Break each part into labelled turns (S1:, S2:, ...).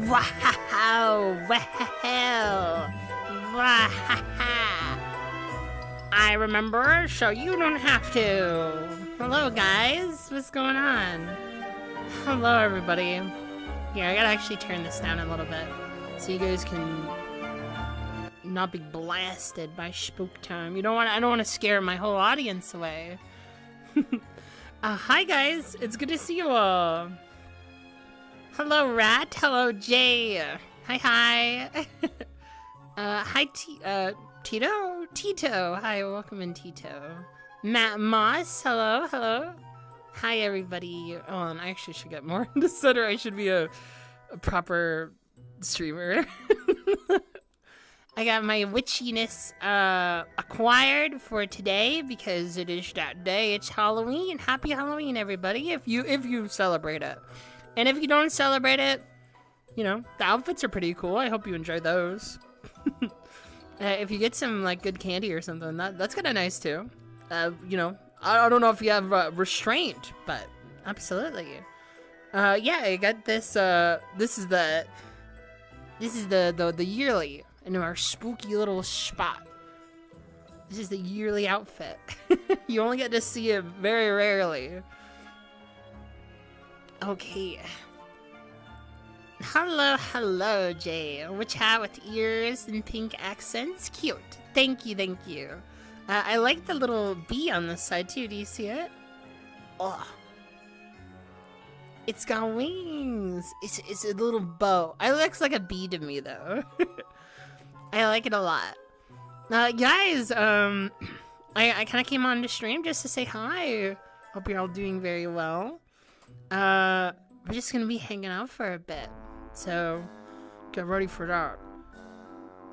S1: Wow! Wow! Wow! I remember, so you don't have to. Hello, guys. What's going on? Hello, everybody. Here, I gotta actually turn this down a little bit so you guys can not be blasted by spook time. I don't want to scare my whole audience away. Hi, guys. It's good to see you all. Hello, Rat. Hello, Jay. Hi. Hi, Tito? Tito. Hi, welcome in, Tito. Matt Moss. Hello. Hi, everybody. Oh, and I actually should get more into Center. I should be a proper streamer. I got my witchiness acquired for today because it is that day. It's Halloween. Happy Halloween, everybody, if you celebrate it. And if you don't celebrate it, the outfits are pretty cool. I hope you enjoy those. If you get some like good candy or something, that's kind of nice too. I don't know if you have restraint, but absolutely. Yeah, I got this. This is the yearly in our spooky little spot. This is the yearly outfit. You only get to see it very rarely. Okay. Hello, Jay. Witch hat with ears and pink accents. Cute. Thank you. I like the little bee on this side too. Do you see it? Oh. It's got wings. It's a little bow. It looks like a bee to me though. I like it a lot. Guys, I kind of came on to stream just to say hi. Hope you're all doing very well. We're just gonna be hanging out for a bit, so get ready for that.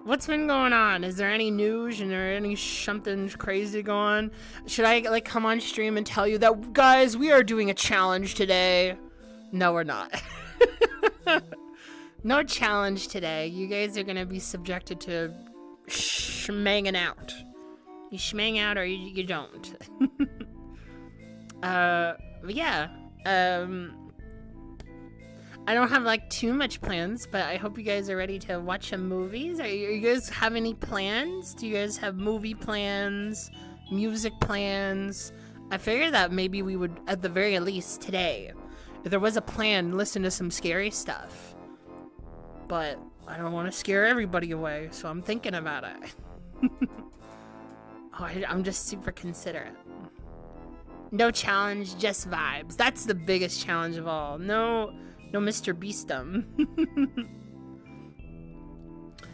S1: What's been going on? Is there any news? Is there any something crazy going on? Should I come on stream and tell you that, guys, we are doing a challenge today? No, we're not. No challenge today. You guys are gonna be subjected to schmanging out. You schmang out or you don't. Yeah. I don't have too much plans, but I hope you guys are ready to watch some movies. Are you guys have any plans? Do you guys have movie plans, music plans? I figured that maybe we would, at the very least today, if there was a plan, listen to some scary stuff. But I don't want to scare everybody away, so I'm thinking about it. I'm just super considerate. No challenge, just vibes. That's the biggest challenge of all. No Mr. Beastum.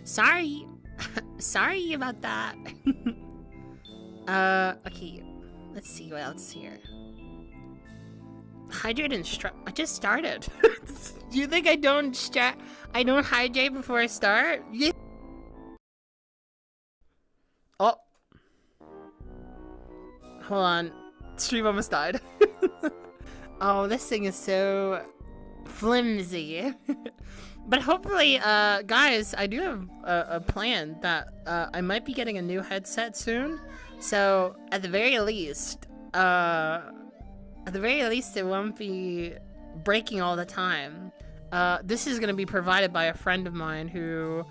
S1: Sorry. Sorry about that. Okay. Let's see what else here. Hydrate and I just started. Do you think I don't hydrate before I start? Yeah. Oh. Hold on. Stream almost died. Oh, this thing is so flimsy. But hopefully, guys, I do have a plan that I might be getting a new headset soon. So at the very least, it won't be breaking all the time. This is gonna be provided by a friend of mine who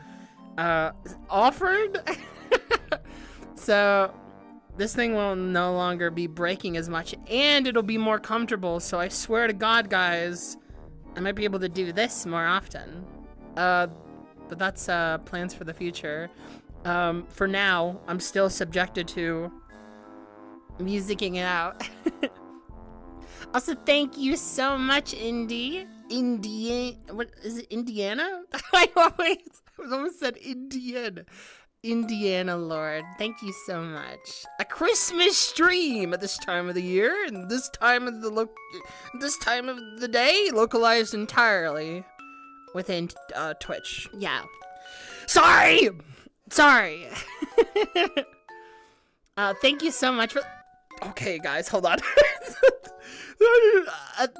S1: offered. So this thing will no longer be breaking as much, and it'll be more comfortable. So I swear to God, guys, I might be able to do this more often. But that's plans for the future. For now, I'm still subjected to musicking it out. Also, thank you so much, what is it, Indiana? I almost said Indian. Indiana Lord, thank you so much. A Christmas stream at this time of the year and this time of the day, localized entirely within Twitch. Yeah. Sorry. Thank you so much for. Okay, guys, hold on.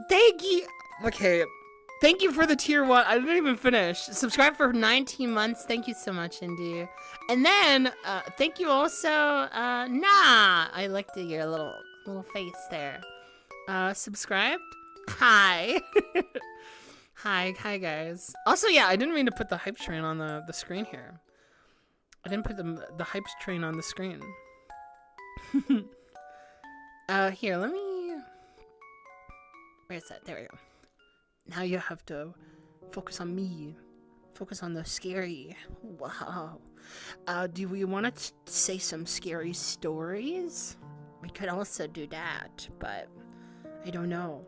S1: Thank you. Okay. Thank you for the tier 1. I didn't even finish. Subscribe for 19 months. Thank you so much, Indy. And then, thank you also, I liked your little face there. Subscribed? Hi. Hi guys. Also, yeah, I didn't mean to put the hype train on the screen here. I didn't put the hype train on the screen. Here, let me... Where's that? There we go. Now you have to focus on me. Focus on the scary. Wow. Do we want to say some scary stories? We could also do that, but I don't know.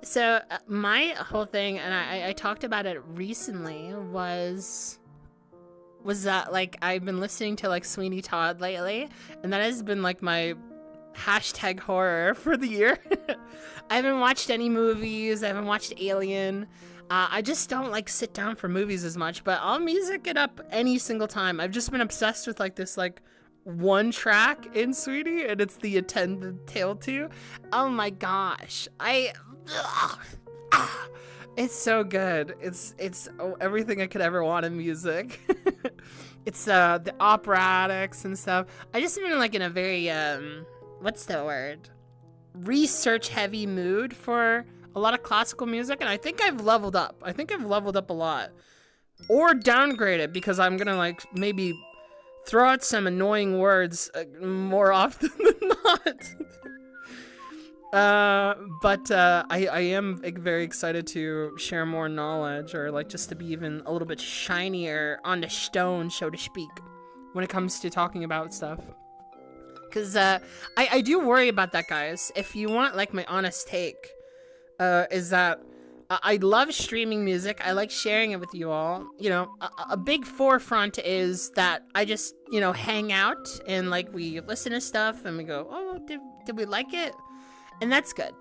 S1: So my whole thing, and I talked about it recently, was that like I've been listening to like Sweeney Todd lately, and that has been like my hashtag horror for the year. I haven't watched any movies. I haven't watched Alien. I just don't like sit down for movies as much, but I'll music it up any single time. I've just been obsessed with like this like one track in Sweetie, and it's the Attended Tale 2. Oh my gosh. It's so good. It's everything I could ever want in music. It's the operatics and stuff. I just been like in a very what's the word? Research heavy mood for a lot of classical music, and I think I've leveled up. I think I've leveled up a lot. Or downgraded, because I'm gonna like maybe throw out some annoying words more often than not. But I am very excited to share more knowledge, or like just to be even a little bit shinier on the stone, so to speak, when it comes to talking about stuff. Because I do worry about that, guys. If you want like my honest take, is that I love streaming music. I like sharing it with you all. You know, a big forefront is that I just, you know, hang out and like we listen to stuff and we go, oh, did we like it? And that's good.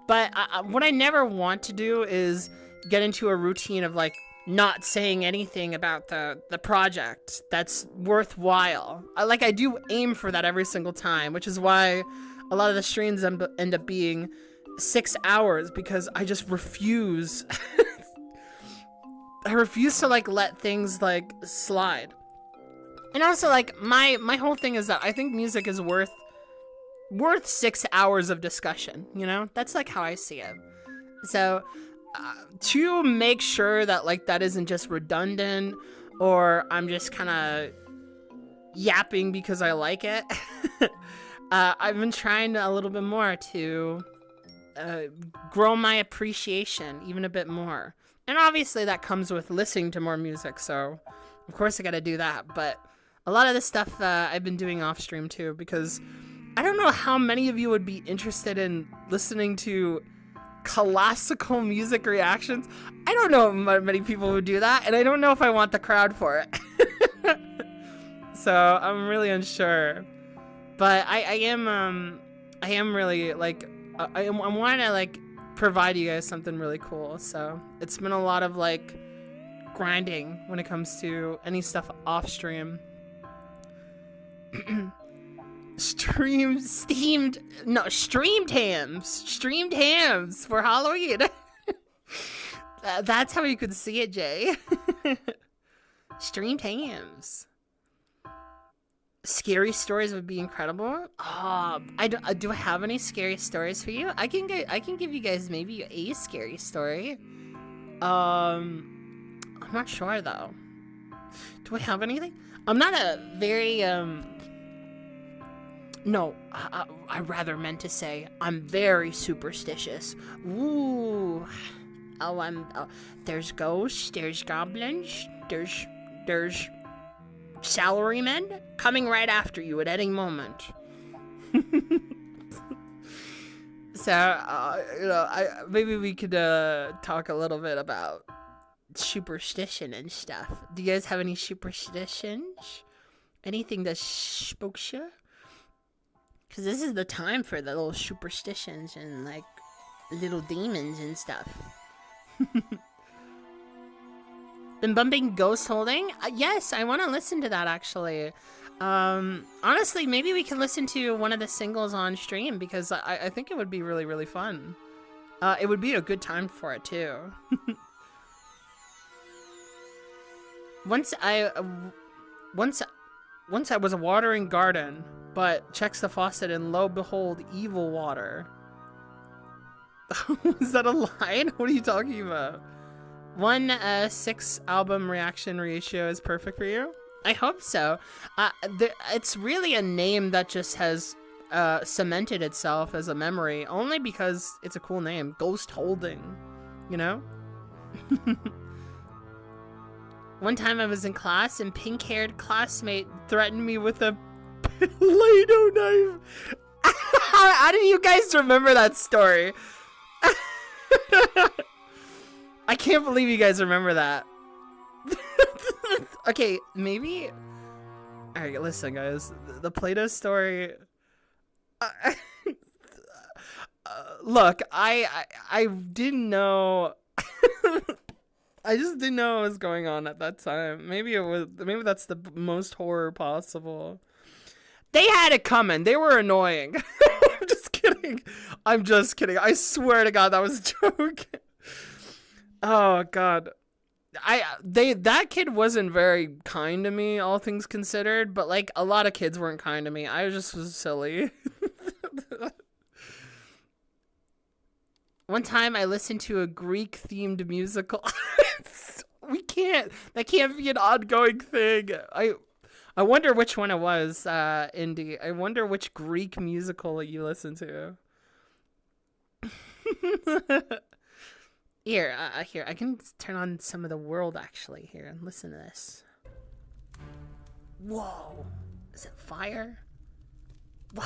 S1: But what I never want to do is get into a routine of like not saying anything about the project that's worthwhile. I do aim for that every single time, which is why a lot of the streams end up being 6 hours, because I just refuse. I refuse to like let things like slide. And also like my whole thing is that I think music is worth 6 hours of discussion, you know? That's like how I see it. So to make sure that like that isn't just redundant, or I'm just kind of yapping because I like it, I've been trying a little bit more to grow my appreciation even a bit more. And obviously that comes with listening to more music, so of course I gotta do that. But a lot of this stuff I've been doing off stream too, because I don't know how many of you would be interested in listening to classical music reactions. I don't know many people who do that, and I don't know if I want the crowd for it. So I'm really unsure. But I am really like I want to like provide you guys something really cool. So it's been a lot of like grinding when it comes to any stuff off stream. Streamed hams for Halloween. That's how you could see it, Jay. Streamed hams. Scary stories would be incredible. Do I have any scary stories for you? I can give you guys maybe a scary story. I'm not sure though. Do I have anything? I'm not a very no, I rather meant to say I'm very superstitious. Ooh. There's ghosts, there's goblins, there's salarymen coming right after you at any moment. So, you know, maybe we could talk a little bit about superstition and stuff. Do you guys have any superstitions? Anything that spooks you? Because this is the time for the little superstitions and, like, little demons and stuff. Been bumping Ghost Holding? Yes, I want to listen to that, actually. Honestly, maybe we can listen to one of the singles on stream, because I think it would be really, really fun. It would be a good time for it, too. Once I was a watering garden, but checks the faucet and lo behold, evil water. Is that a line? What are you talking about? 1:6 album reaction ratio is perfect for you? I hope so. It's really a name that just has cemented itself as a memory, only because it's a cool name. Ghost Holding, you know? One time I was in class and pink-haired classmate threatened me with a Play-Doh knife. How do you guys remember that story? I can't believe you guys remember that. Okay, maybe... Alright, listen guys. The Play-Doh story... look, I didn't know... I just didn't know what was going on at that time. Maybe that's the most horror possible. They had it coming. They were annoying. I'm just kidding. I swear to God, that was a joke. Oh God. That kid wasn't very kind to me, all things considered, but like a lot of kids weren't kind to me. I just was silly. One time I listened to a Greek-themed musical. That can't be an ongoing thing. I wonder which one it was, Indy. I wonder which Greek musical you listened to. Here, I can turn on some of the world actually here and listen to this. Whoa, is it fire? Wow.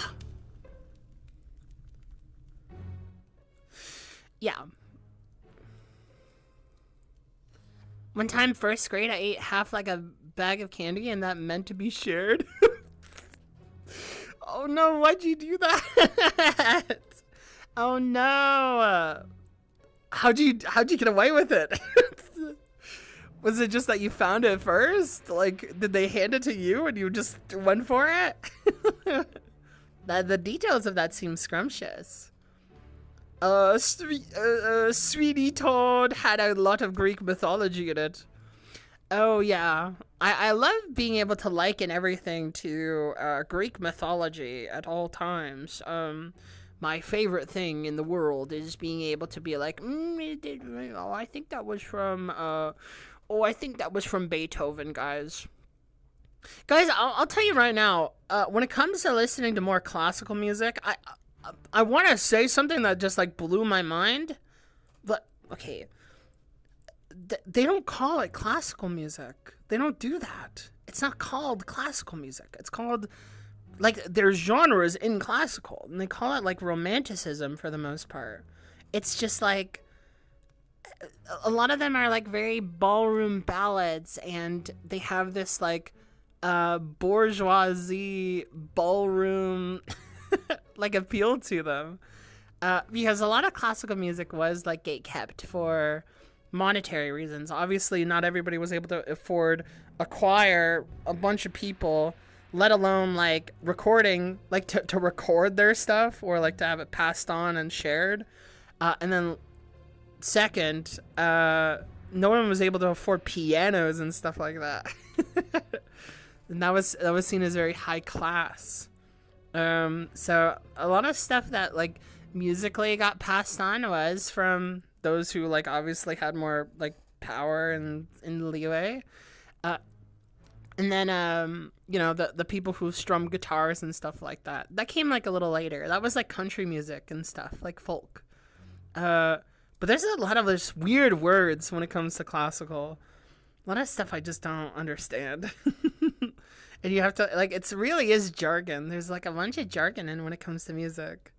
S1: Yeah. One time, first grade, I ate half like a bag of candy and that meant to be shared. Oh no, why'd you do that? Oh no. How'd you get away with it? Was it just that you found it first? Like, did they hand it to you and you just went for it? The details of that seem scrumptious. Sweetie Toad had a lot of Greek mythology in it. Oh yeah, I love being able to liken everything to Greek mythology at all times. My favorite thing in the world is being able to be like, I think that was from Beethoven, guys. Guys, I'll tell you right now, when it comes to listening to more classical music, I want to say something that just like blew my mind, but okay, they don't call it classical music. They don't do that. It's not called classical music. It's called, like, there's genres in classical, and they call it like romanticism for the most part. It's just like a lot of them are like very ballroom ballads, and they have this like bourgeoisie ballroom like appeal to them, because a lot of classical music was like gatekept for monetary reasons. Obviously not everybody was able to afford a choir, a bunch of people, let alone like recording, like to record their stuff or like to have it passed on and shared, and then second, no one was able to afford pianos and stuff like that. And that was seen as very high class. So a lot of stuff that like musically got passed on was from those who like obviously had more like power and leeway, and then you know, the people who strum guitars and stuff like that came like a little later. That was like country music and stuff, like folk. But there's a lot of this weird words when it comes to classical. A lot of stuff I just don't understand. And you have to, like, it really is jargon. There's, like, a bunch of jargon in when it comes to music.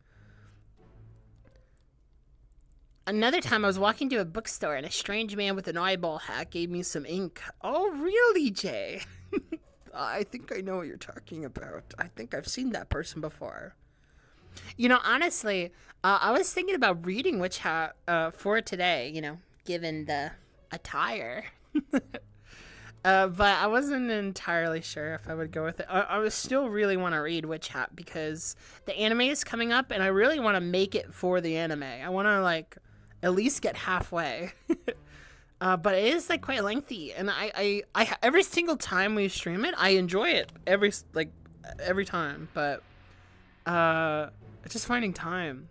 S1: Another time I was walking to a bookstore and a strange man with an eyeball hat gave me some ink. Oh, really, Jay? I think I know what you're talking about. I think I've seen that person before. You know, honestly, I was thinking about reading Witch Hat for today, you know, given the attire. But I wasn't entirely sure if I would go with it. I would still really want to read Witch Hat because the anime is coming up and I really want to make it for the anime. I want to, like, at least get halfway. But it is, like, quite lengthy. And I every single time we stream it, I enjoy it every time. But just finding time.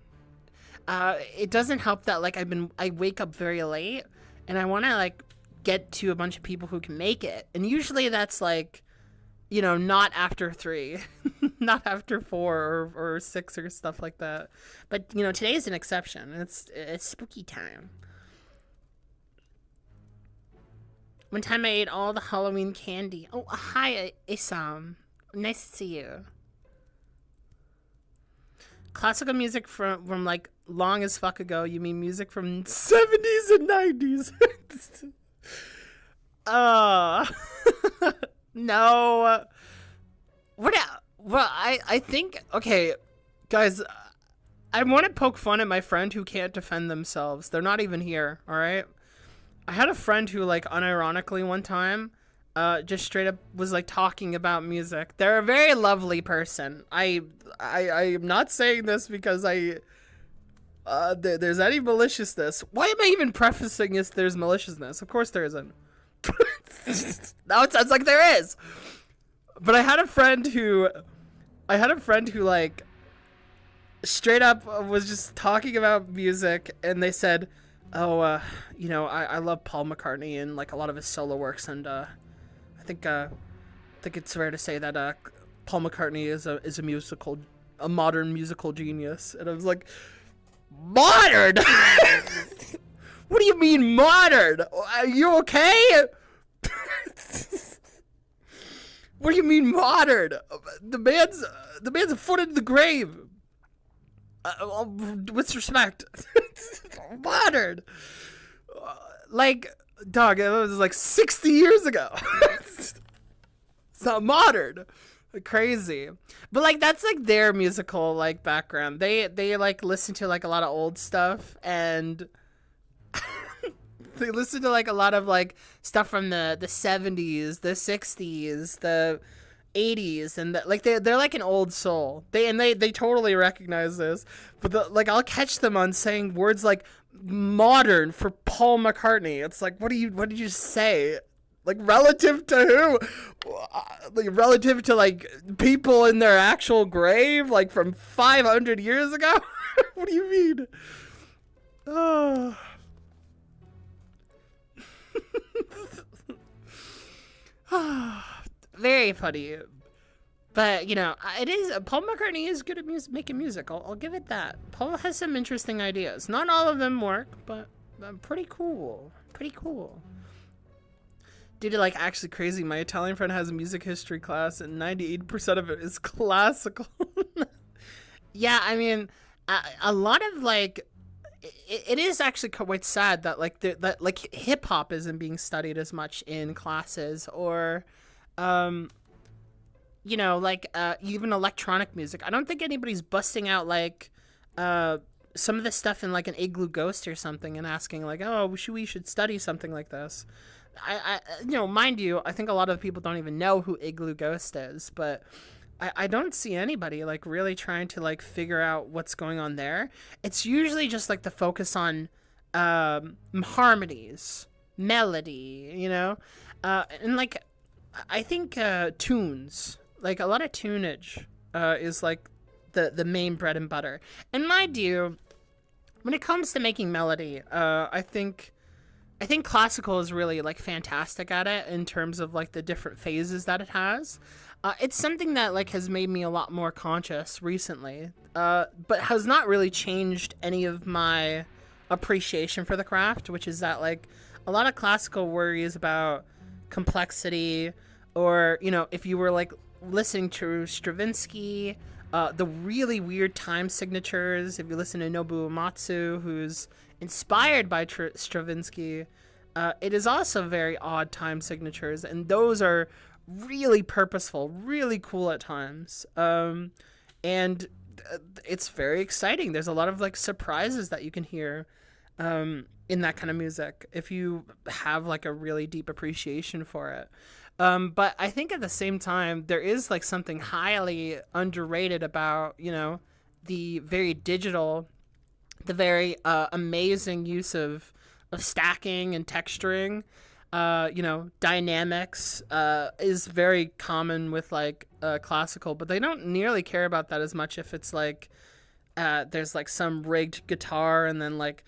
S1: it doesn't help that like I wake up very late and I want to like get to a bunch of people who can make it, and usually that's like, you know, not after 3, not after 4 or 6 or stuff like that. But you know, today is an exception. It's spooky time. One time I ate all the Halloween candy. Oh, hi, Isam. Nice to see you. Classical music from like long as fuck ago. You mean music from 70s and 90s? No. Well, I think, okay, guys, I want to poke fun at my friend who can't defend themselves. They're not even here, all right? I had a friend who, like, unironically one time, just straight up was, like, talking about music. They're a very lovely person. I am not saying this because there's any maliciousness. Why am I even prefacing this there's maliciousness? Of course there isn't. Now it sounds like there is. But I had a friend who like straight up was just talking about music, and they said, "Oh, you know, I love Paul McCartney and like a lot of his solo works, and I think it's fair to say that Paul McCartney is a modern musical genius." And I was like, "Modern? What do you mean modern? Are you okay?" What do you mean modern? The man's a foot in the grave. With respect. Modern. Like, dog, it was like 60 years ago. It's not modern. Crazy. But like that's like their musical like background. They like listen to like a lot of old stuff, and they listen to like a lot of like stuff from the 70s, the 60s, the 80s, and like they're like an old soul. They totally recognize this. But like I'll catch them on saying words like modern for Paul McCartney. It's like, what did you say? Like relative to who? Like relative to like people in their actual grave, like from 500 years ago? What do you mean? Oh. Very funny. But, you know, Paul McCartney is good at making music. I'll give it that. Paul has some interesting ideas. Not all of them work, but pretty cool. Pretty cool. Due to, like, actually crazy, my Italian friend has a music history class, and 98% of it is classical. Yeah, I mean, a lot of, like, it is actually quite sad that that like hip hop isn't being studied as much in classes, or you know, like even electronic music. I don't think anybody's busting out like some of this stuff in like an Igloo Ghost or something and asking like, oh, we should study something like this. I you know, mind you, I think a lot of people don't even know who Igloo Ghost is, but I don't see anybody like really trying to like figure out what's going on there. It's usually just like the focus on harmonies, melody, you know, and like I think tunes, like a lot of tunage is like the main bread and butter. And mind you, when it comes to making melody, I think classical is really like fantastic at it in terms of like the different phases that it has. It's something that like has made me a lot more conscious recently, but has not really changed any of my appreciation for the craft, which is that like a lot of classical worries about complexity, or, you know, if you were like listening to Stravinsky, the really weird time signatures. If you listen to Nobuo Uematsu, who's inspired by Stravinsky, it is also very odd time signatures, and those are really purposeful, really cool at times, and it's very exciting. There's a lot of like surprises that you can hear in that kind of music if you have like a really deep appreciation for it. But I think at the same time there is like something highly underrated about, you know, the very digital, the very amazing use of stacking and texturing. You know, dynamics is very common with like classical, but they don't nearly care about that as much if it's like there's like some rigged guitar and then like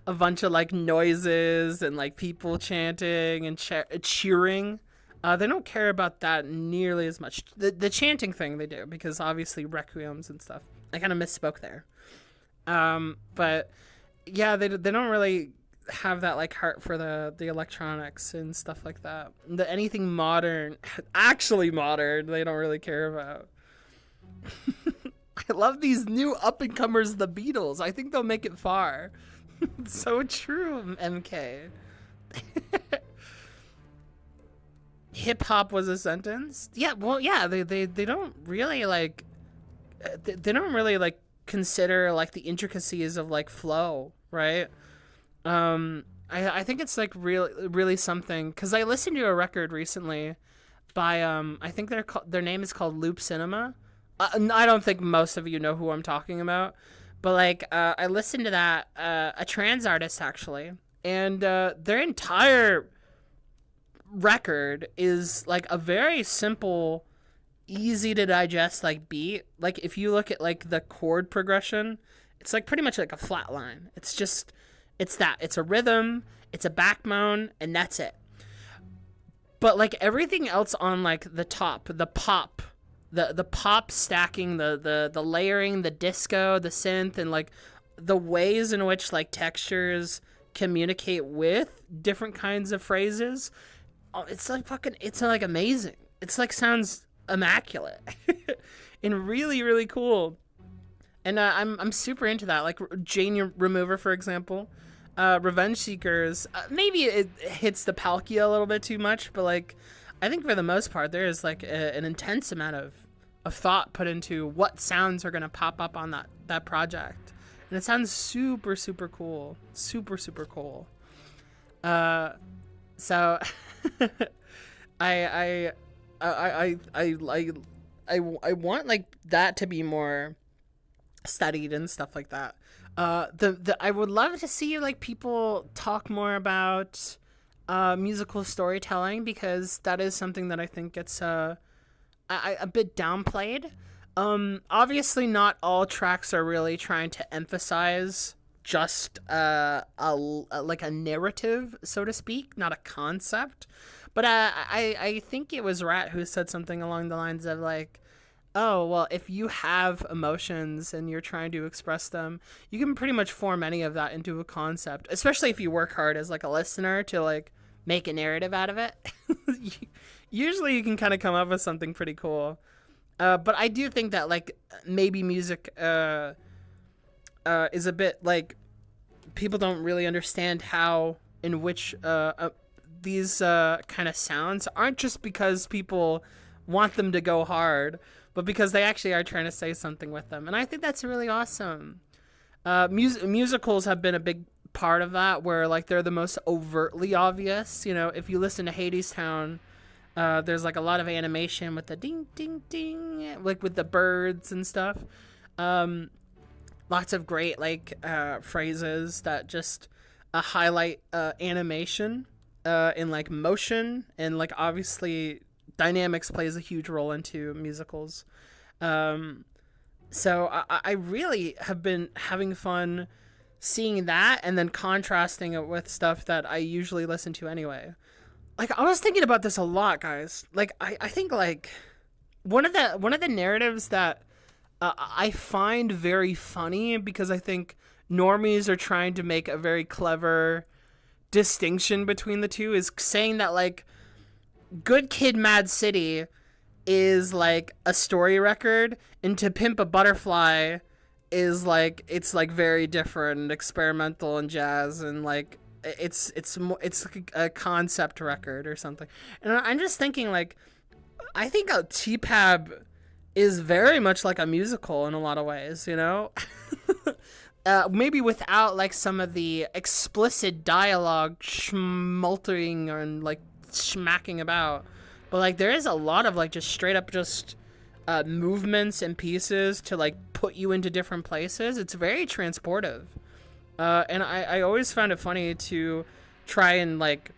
S1: a bunch of like noises and like people chanting and cheering. They don't care about that nearly as much. The chanting thing they do, because obviously requiems and stuff. I kind of misspoke there. But yeah, they don't really have that like heart for the electronics and stuff like that. Anything modern, actually modern, they don't really care about. I love these new up and comers, the Beatles. I think they'll make it far. So true, MK. Hip hop was a sentence. Yeah, well, yeah, they don't really like. They don't really like consider like the intricacies of like flow, right? I think it's like really something, because I listened to a record recently by I think their name is called Loop Cinema. I don't think most of you know who I'm talking about, but like I listened to that a trans artist actually, and their entire record is like a very simple, easy to digest like beat. Like if you look at like the chord progression, it's like pretty much like a flat line. It's a rhythm, it's a backbone, and that's it. But like everything else on like the top, the pop stacking, the layering, the disco, the synth, and like the ways in which like textures communicate with different kinds of phrases, it's like it's like amazing. It's like sounds immaculate and really, really cool. And I'm super into that. Like Jane Remover, for example, Revenge Seekers. Maybe it hits the palkia a little bit too much, but like I think for the most part there is like an intense amount of thought put into what sounds are gonna pop up on that project, and it sounds super, super cool. Super, super cool. So I want like that to be more studied and stuff like that. I would love to see like people talk more about musical storytelling, because that is something that I think gets a bit downplayed. Obviously not all tracks are really trying to emphasize just like a narrative, so to speak, not a concept. But I think it was Rat who said something along the lines of like, oh, well, if you have emotions and you're trying to express them, you can pretty much form any of that into a concept, especially if you work hard as like a listener to like make a narrative out of it. Usually you can kind of come up with something pretty cool. But I do think that like maybe music is a bit like people don't really understand how in which these kind of sounds aren't just because people want them to go hard, but because they actually are trying to say something with them. And I think that's really awesome. Musicals have been a big part of that, where like they're the most overtly obvious. You know, if you listen to Hadestown, there's like a lot of animation with the ding ding ding, like with the birds and stuff. Lots of great like phrases that just highlight animation in like motion, and like obviously dynamics plays a huge role into musicals. So I really have been having fun seeing that, and then contrasting it with stuff that I usually listen to anyway. Like I was thinking about this a lot, guys. Like I think like one of the narratives that I find very funny, because I think normies are trying to make a very clever distinction between the two, is saying that like Good Kid, Mad City is like a story record, and To Pimp a Butterfly is like, it's like very different and experimental and jazz, and like it's like a concept record or something. And I'm just thinking like, I think a T-Pab is very much like a musical in a lot of ways, you know? Maybe without like some of the explicit dialogue schmaltering and like smacking about, but like there is a lot of like just straight up just movements and pieces to like put you into different places. It's very transportive, and I always found it funny to try and like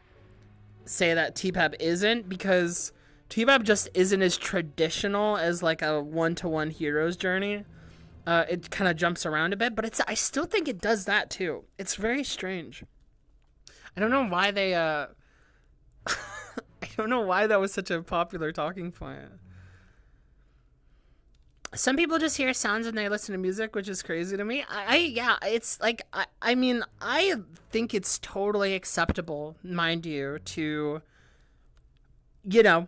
S1: say that T-Pab isn't, because T-Pab just isn't as traditional as like a one-to-one hero's journey. it kind of jumps around a bit, but I still think it does that too. It's very strange. I don't know why they I don't know why that was such a popular talking point. Some people just hear sounds when they listen to music, which is crazy to me. Yeah, it's like, I mean, I think it's totally acceptable, mind you, to, you know,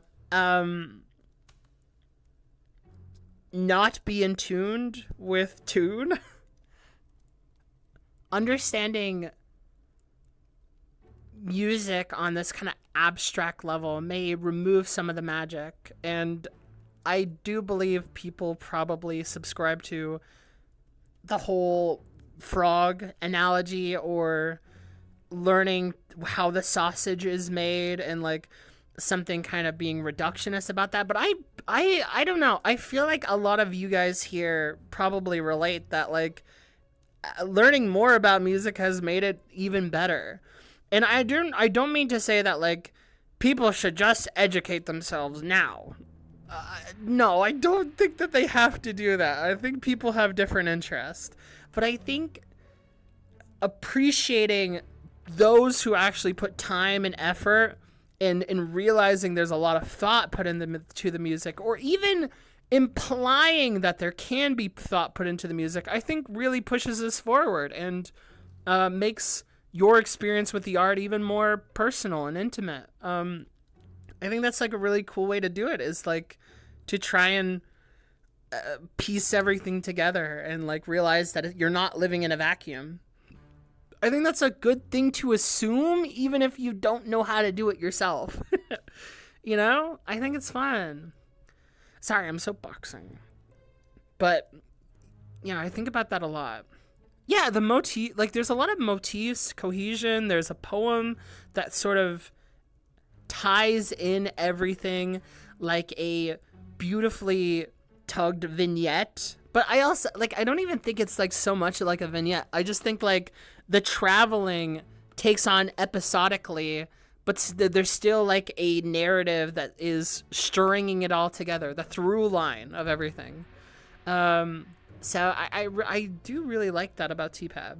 S1: not be in tuned with tune. Understanding music on this kind of abstract level may remove some of the magic, and I do believe people probably subscribe to the whole frog analogy, or learning how the sausage is made, and like something kind of being reductionist about that. But I don't know. I feel like a lot of you guys here probably relate that like learning more about music has made it even better. And I don't mean to say that like people should just educate themselves now. No, I don't think that they have to do that. I think people have different interests. But I think appreciating those who actually put time and effort in realizing there's a lot of thought put into the music, or even implying that there can be thought put into the music, I think really pushes us forward and makes your experience with the art even more personal and intimate. I think that's like a really cool way to do it, is like to try and piece everything together and like realize that you're not living in a vacuum. I think that's a good thing to assume, even if you don't know how to do it yourself. You know, I think it's fun. Sorry, I'm soapboxing. But yeah, I think about that a lot. Yeah, the motif, like there's a lot of motifs, cohesion. There's a poem that sort of ties in everything like a beautifully tugged vignette. But I also like, I don't even think it's like so much like a vignette. I just think like the traveling takes on episodically, but there's still like a narrative that is stringing it all together, the through line of everything. So I do really like that about TPAB.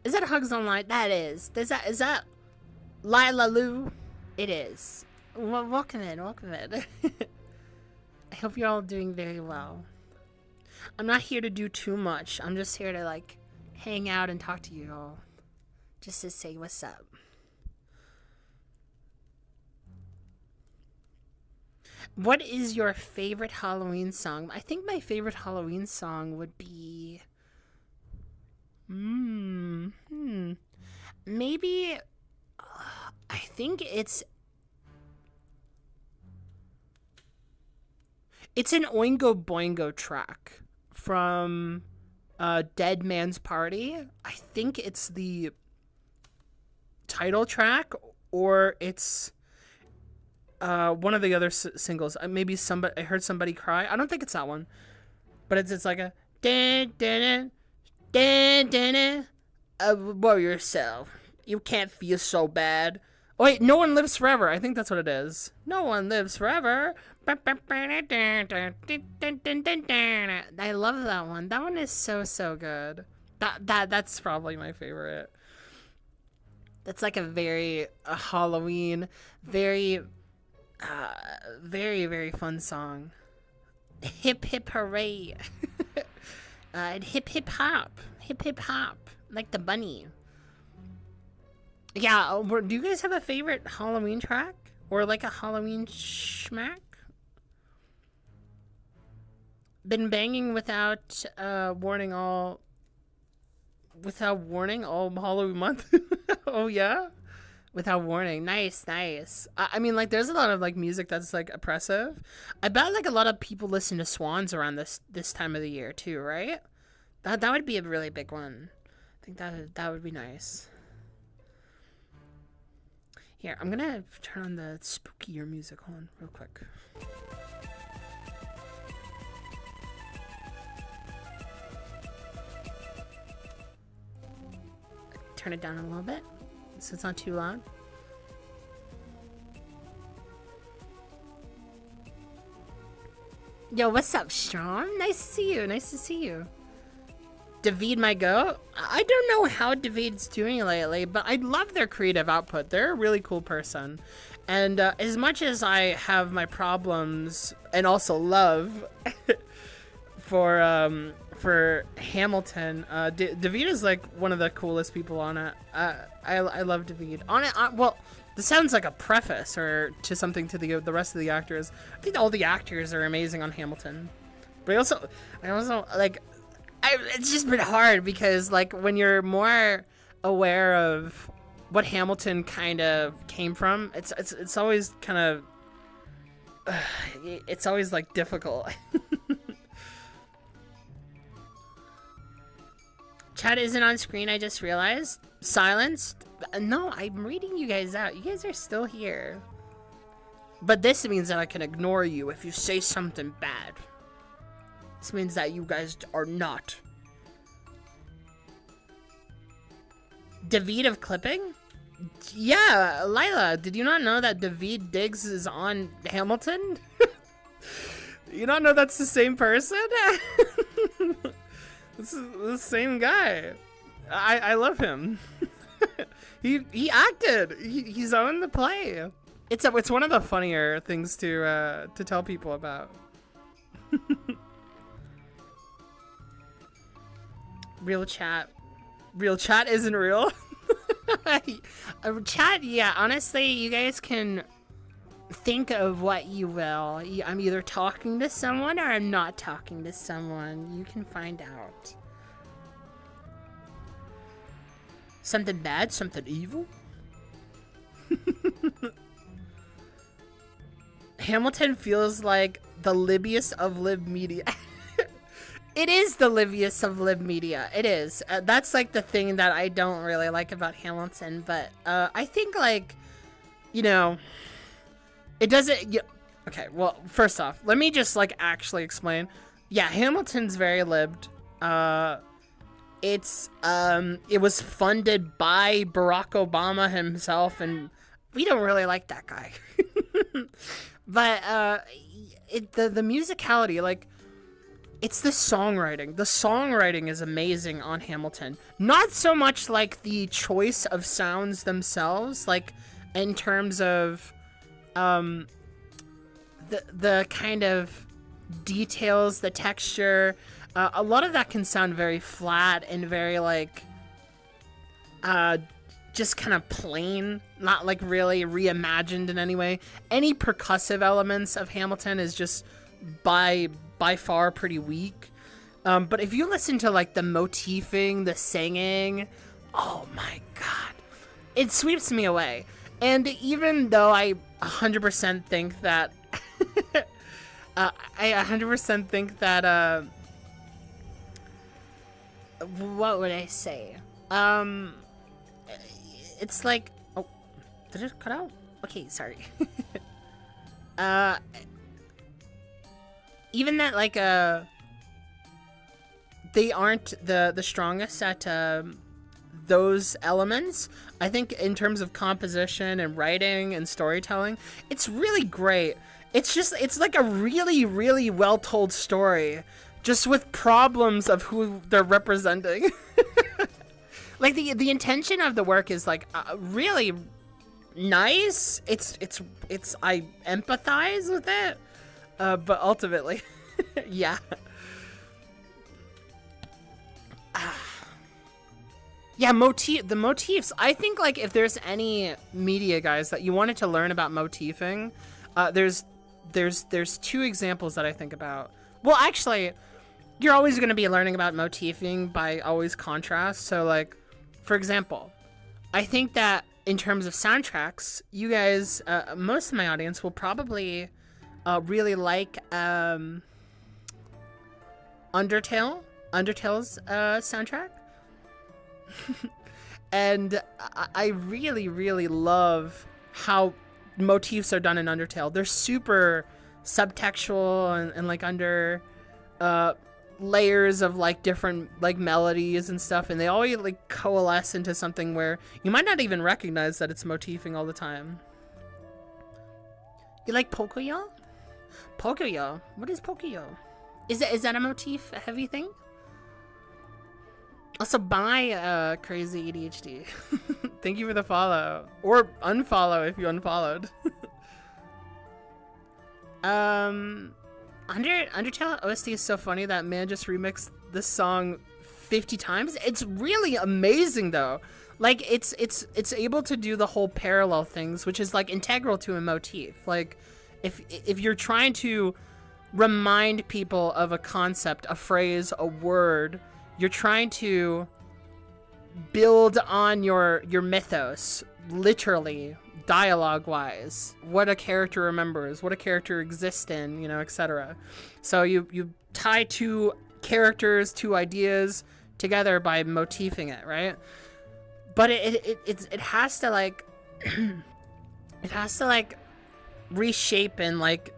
S1: Is that Hugz and I? That is. Is that Lila Lou? It is. Well, welcome in. I hope you're all doing very well. I'm not here to do too much. I'm just here to like hang out and talk to you all. Just to say what's up. What is your favorite Halloween song? I think my favorite Halloween song would be maybe I think it's an Oingo Boingo track from Dead Man's Party. I think it's the title track, or it's one of the other singles. Maybe somebody, I heard somebody cry. I don't think it's that one, but it's like a woe yourself. You can't feel so bad. Oh wait, No One Lives Forever. I think that's what it is. No one lives forever. I love that one. That one is so good. That's probably my favorite. That's like a very Halloween, very very fun song. Hip hip hooray. And hip hip hop, like the bunny. Yeah, do you guys have a favorite Halloween track? Or like a Halloween schmack? Been banging without warning all Halloween month? Oh yeah? Without warning. Nice. I mean, like, there's a lot of like music that's like oppressive. I bet like a lot of people listen to Swans around this time of the year too, right? That would be a really big one. I think that would be nice. Here, I'm gonna turn on the spookier music on real quick. Turn it down a little bit so it's not too loud. Yo, what's up, Sean? Nice to see you. Nice to see you. David my goat? I don't know how David's doing lately, but I love their creative output. They're a really cool person. And as much as I have my problems and also love for Hamilton, David is like one of the coolest people on it. I love David. On it, well, this sounds like a preface or to something to the rest of the actors. I think all the actors are amazing on Hamilton. But I also like. It's just been hard because, like, when you're more aware of what Hamilton kind of came from, it's always kind of, it's always, like, difficult. Chat isn't on screen, I just realized. Silenced? No, I'm reading you guys out. You guys are still here. But this means that I can ignore you if you say something bad. This means that you guys are not. David of Clipping? Yeah, Lila, did you not know that David Diggs is on Hamilton? You not know that's the same person? This is the same guy. I love him. He acted. He's on the play. It's one of the funnier things to tell people about. Real chat isn't real. Chat, yeah, honestly, you guys can think of what you will. I'm either talking to someone or I'm not talking to someone. You can find out. Something bad, something evil. Hamilton feels like the Libius of lib media. It is the Livius of lib media. It is. That's like the thing that I don't really like about Hamilton. But I think, like, you know, it doesn't. Okay, well, first off, let me just like actually explain. Yeah, Hamilton's very libbed. It was funded by Barack Obama himself, and we don't really like that guy. But the musicality, like. It's the songwriting. The songwriting is amazing on Hamilton. Not so much like the choice of sounds themselves, like in terms of the kind of details, the texture. A lot of that can sound very flat and very like just kind of plain, not like really reimagined in any way. Any percussive elements of Hamilton is just by far pretty weak. But if you listen to like the motifing, the singing, oh my god, it sweeps me away. And even though I 100% think that what would I say? It's like, oh, did it cut out? Okay, sorry. Even that, like, they aren't the strongest at those elements. I think in terms of composition and writing and storytelling, it's really great. It's like a really, really well-told story, just with problems of who they're representing. Like, the intention of the work is, like, really nice. It's I empathize with it. But ultimately, yeah. Yeah, the motifs. I think, like, if there's any media guys that you wanted to learn about motifing, there's two examples that I think about. Well, actually, you're always going to be learning about motifing by always contrast. So, like, for example, I think that in terms of soundtracks, you guys, most of my audience will probably really like Undertale's soundtrack. And I really, really love how motifs are done in Undertale. They're super subtextual and like under layers of like different like melodies and stuff, and they all like coalesce into something where you might not even recognize that it's motifing all the time. You like Pocoyo? Pocoyo. What is Pocoyo? Is that a motif, a heavy thing? Also, bye, crazy ADHD. Thank you for the follow. Or unfollow if you unfollowed. Undertale OST is so funny that man just remixed this song 50 times. It's really amazing though. Like it's able to do the whole parallel things, which is like integral to a motif. Like if you're trying to remind people of a concept, a phrase, a word, you're trying to build on your mythos, literally, dialogue-wise, what a character remembers, what a character exists in, you know, etc. So you tie two characters, two ideas together by motifing it, right? But it has to like it has to like reshape and like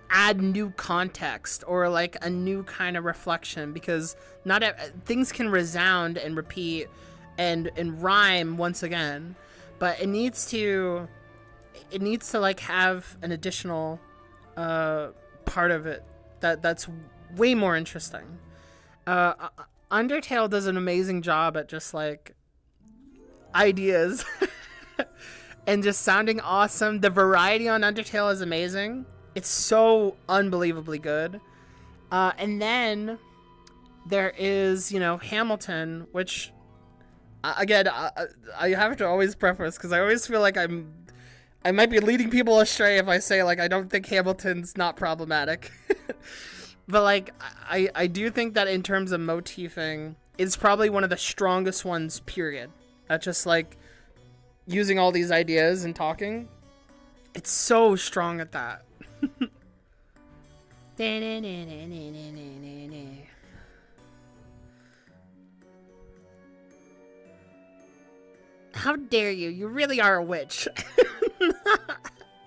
S1: add new context or like a new kind of reflection, because not things can resound and repeat and rhyme once again, but it needs to like have an additional part of it that's way more interesting. Undertale does an amazing job at just like ideas and just sounding awesome. The variety on Undertale is amazing. It's so unbelievably good. And then there is, you know, Hamilton, which again, I have to always preface because I always feel like I might be leading people astray if I say like I don't think Hamilton's not problematic. But like I do think that in terms of motifing, it's probably one of the strongest ones, period. At just like using all these ideas and talking. It's so strong at that. How dare you? You really are a witch.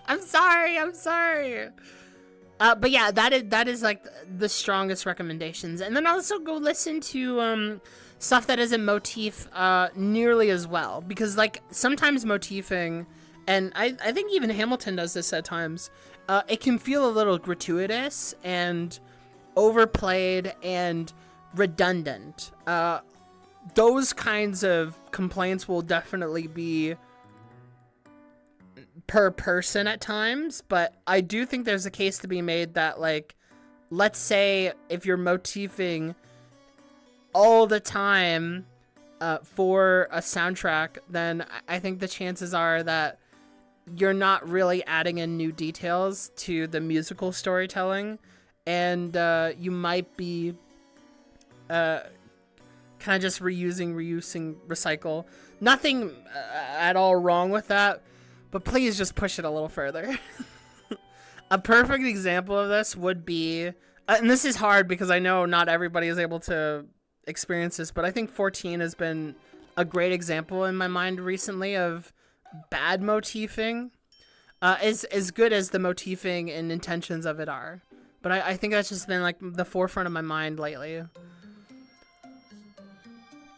S1: I'm sorry. But yeah, that is like the strongest recommendations. And then also go listen to stuff that isn't motif nearly as well, because like sometimes motifing, and I think even Hamilton does this at times, it can feel a little gratuitous and overplayed and redundant. Those kinds of complaints will definitely be per person at times, but I do think there's a case to be made that, like, let's say if you're motifing all the time for a soundtrack, then I think the chances are that you're not really adding in new details to the musical storytelling, and you might be kind of just reusing, recycle. Nothing at all wrong with that, but please just push it a little further. A perfect example of this would be, and this is hard because I know not everybody is able to experience this, but I think 14 has been a great example in my mind recently of bad motifing, as good as the motifing and intentions of it are. But I think that's just been like the forefront of my mind lately.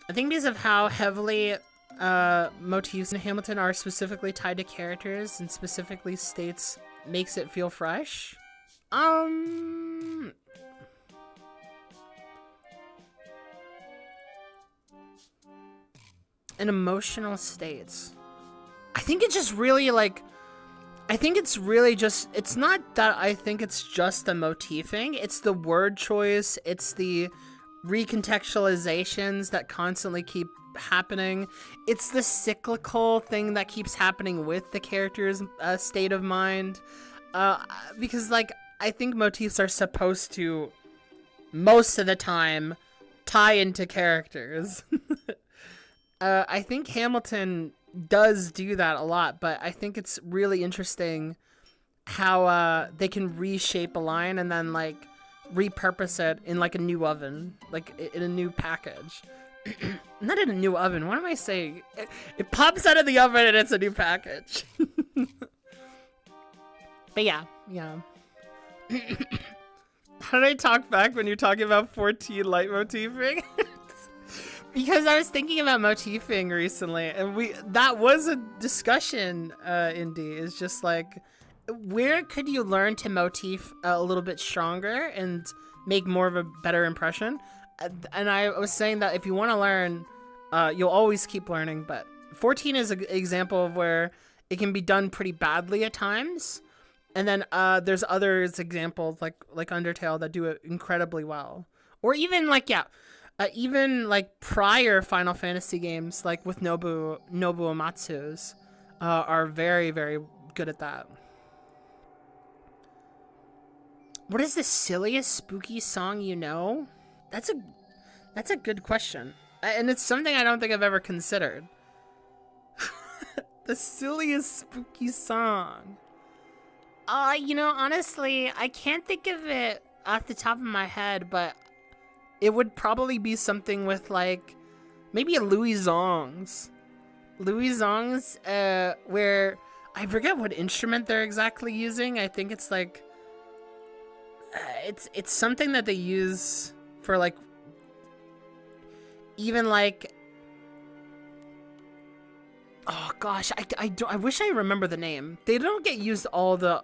S1: I think because of how heavily motifs in Hamilton are specifically tied to characters and specifically states makes it feel fresh. And emotional states. I think it's just really like, I think it's really just, it's not that I think it's just the motifing, it's the word choice, it's the recontextualizations that constantly keep happening, it's the cyclical thing that keeps happening with the character's state of mind, because like I think motifs are supposed to most of the time tie into characters. I think Hamilton does do that a lot, but I think it's really interesting how they can reshape a line and then like repurpose it in like a new oven, like in a new package. Not in a new oven, what am I saying? It pops out of the oven and it's a new package. But yeah. How did I talk back when you're talking about 14 light motifing? Because I was thinking about motifing recently, and that was a discussion, Indy. It's just like, where could you learn to motif a little bit stronger and make more of a better impression? And I was saying that if you want to learn, you'll always keep learning, but 14 is an example of where it can be done pretty badly at times. And then there's others examples like Undertale that do it incredibly well. Or even like, even like prior Final Fantasy games, like with Nobuo Uematsu's, are very, very good at that. What is the silliest spooky song you know? That's a good question. And it's something I don't think I've ever considered. The silliest spooky song. You know, honestly, I can't think of it off the top of my head, but it would probably be something with like maybe a Louis Zong's. Where I forget what instrument they're exactly using. I think it's like it's something that they use for like even like, oh gosh, I wish I remember the name. They don't get used all the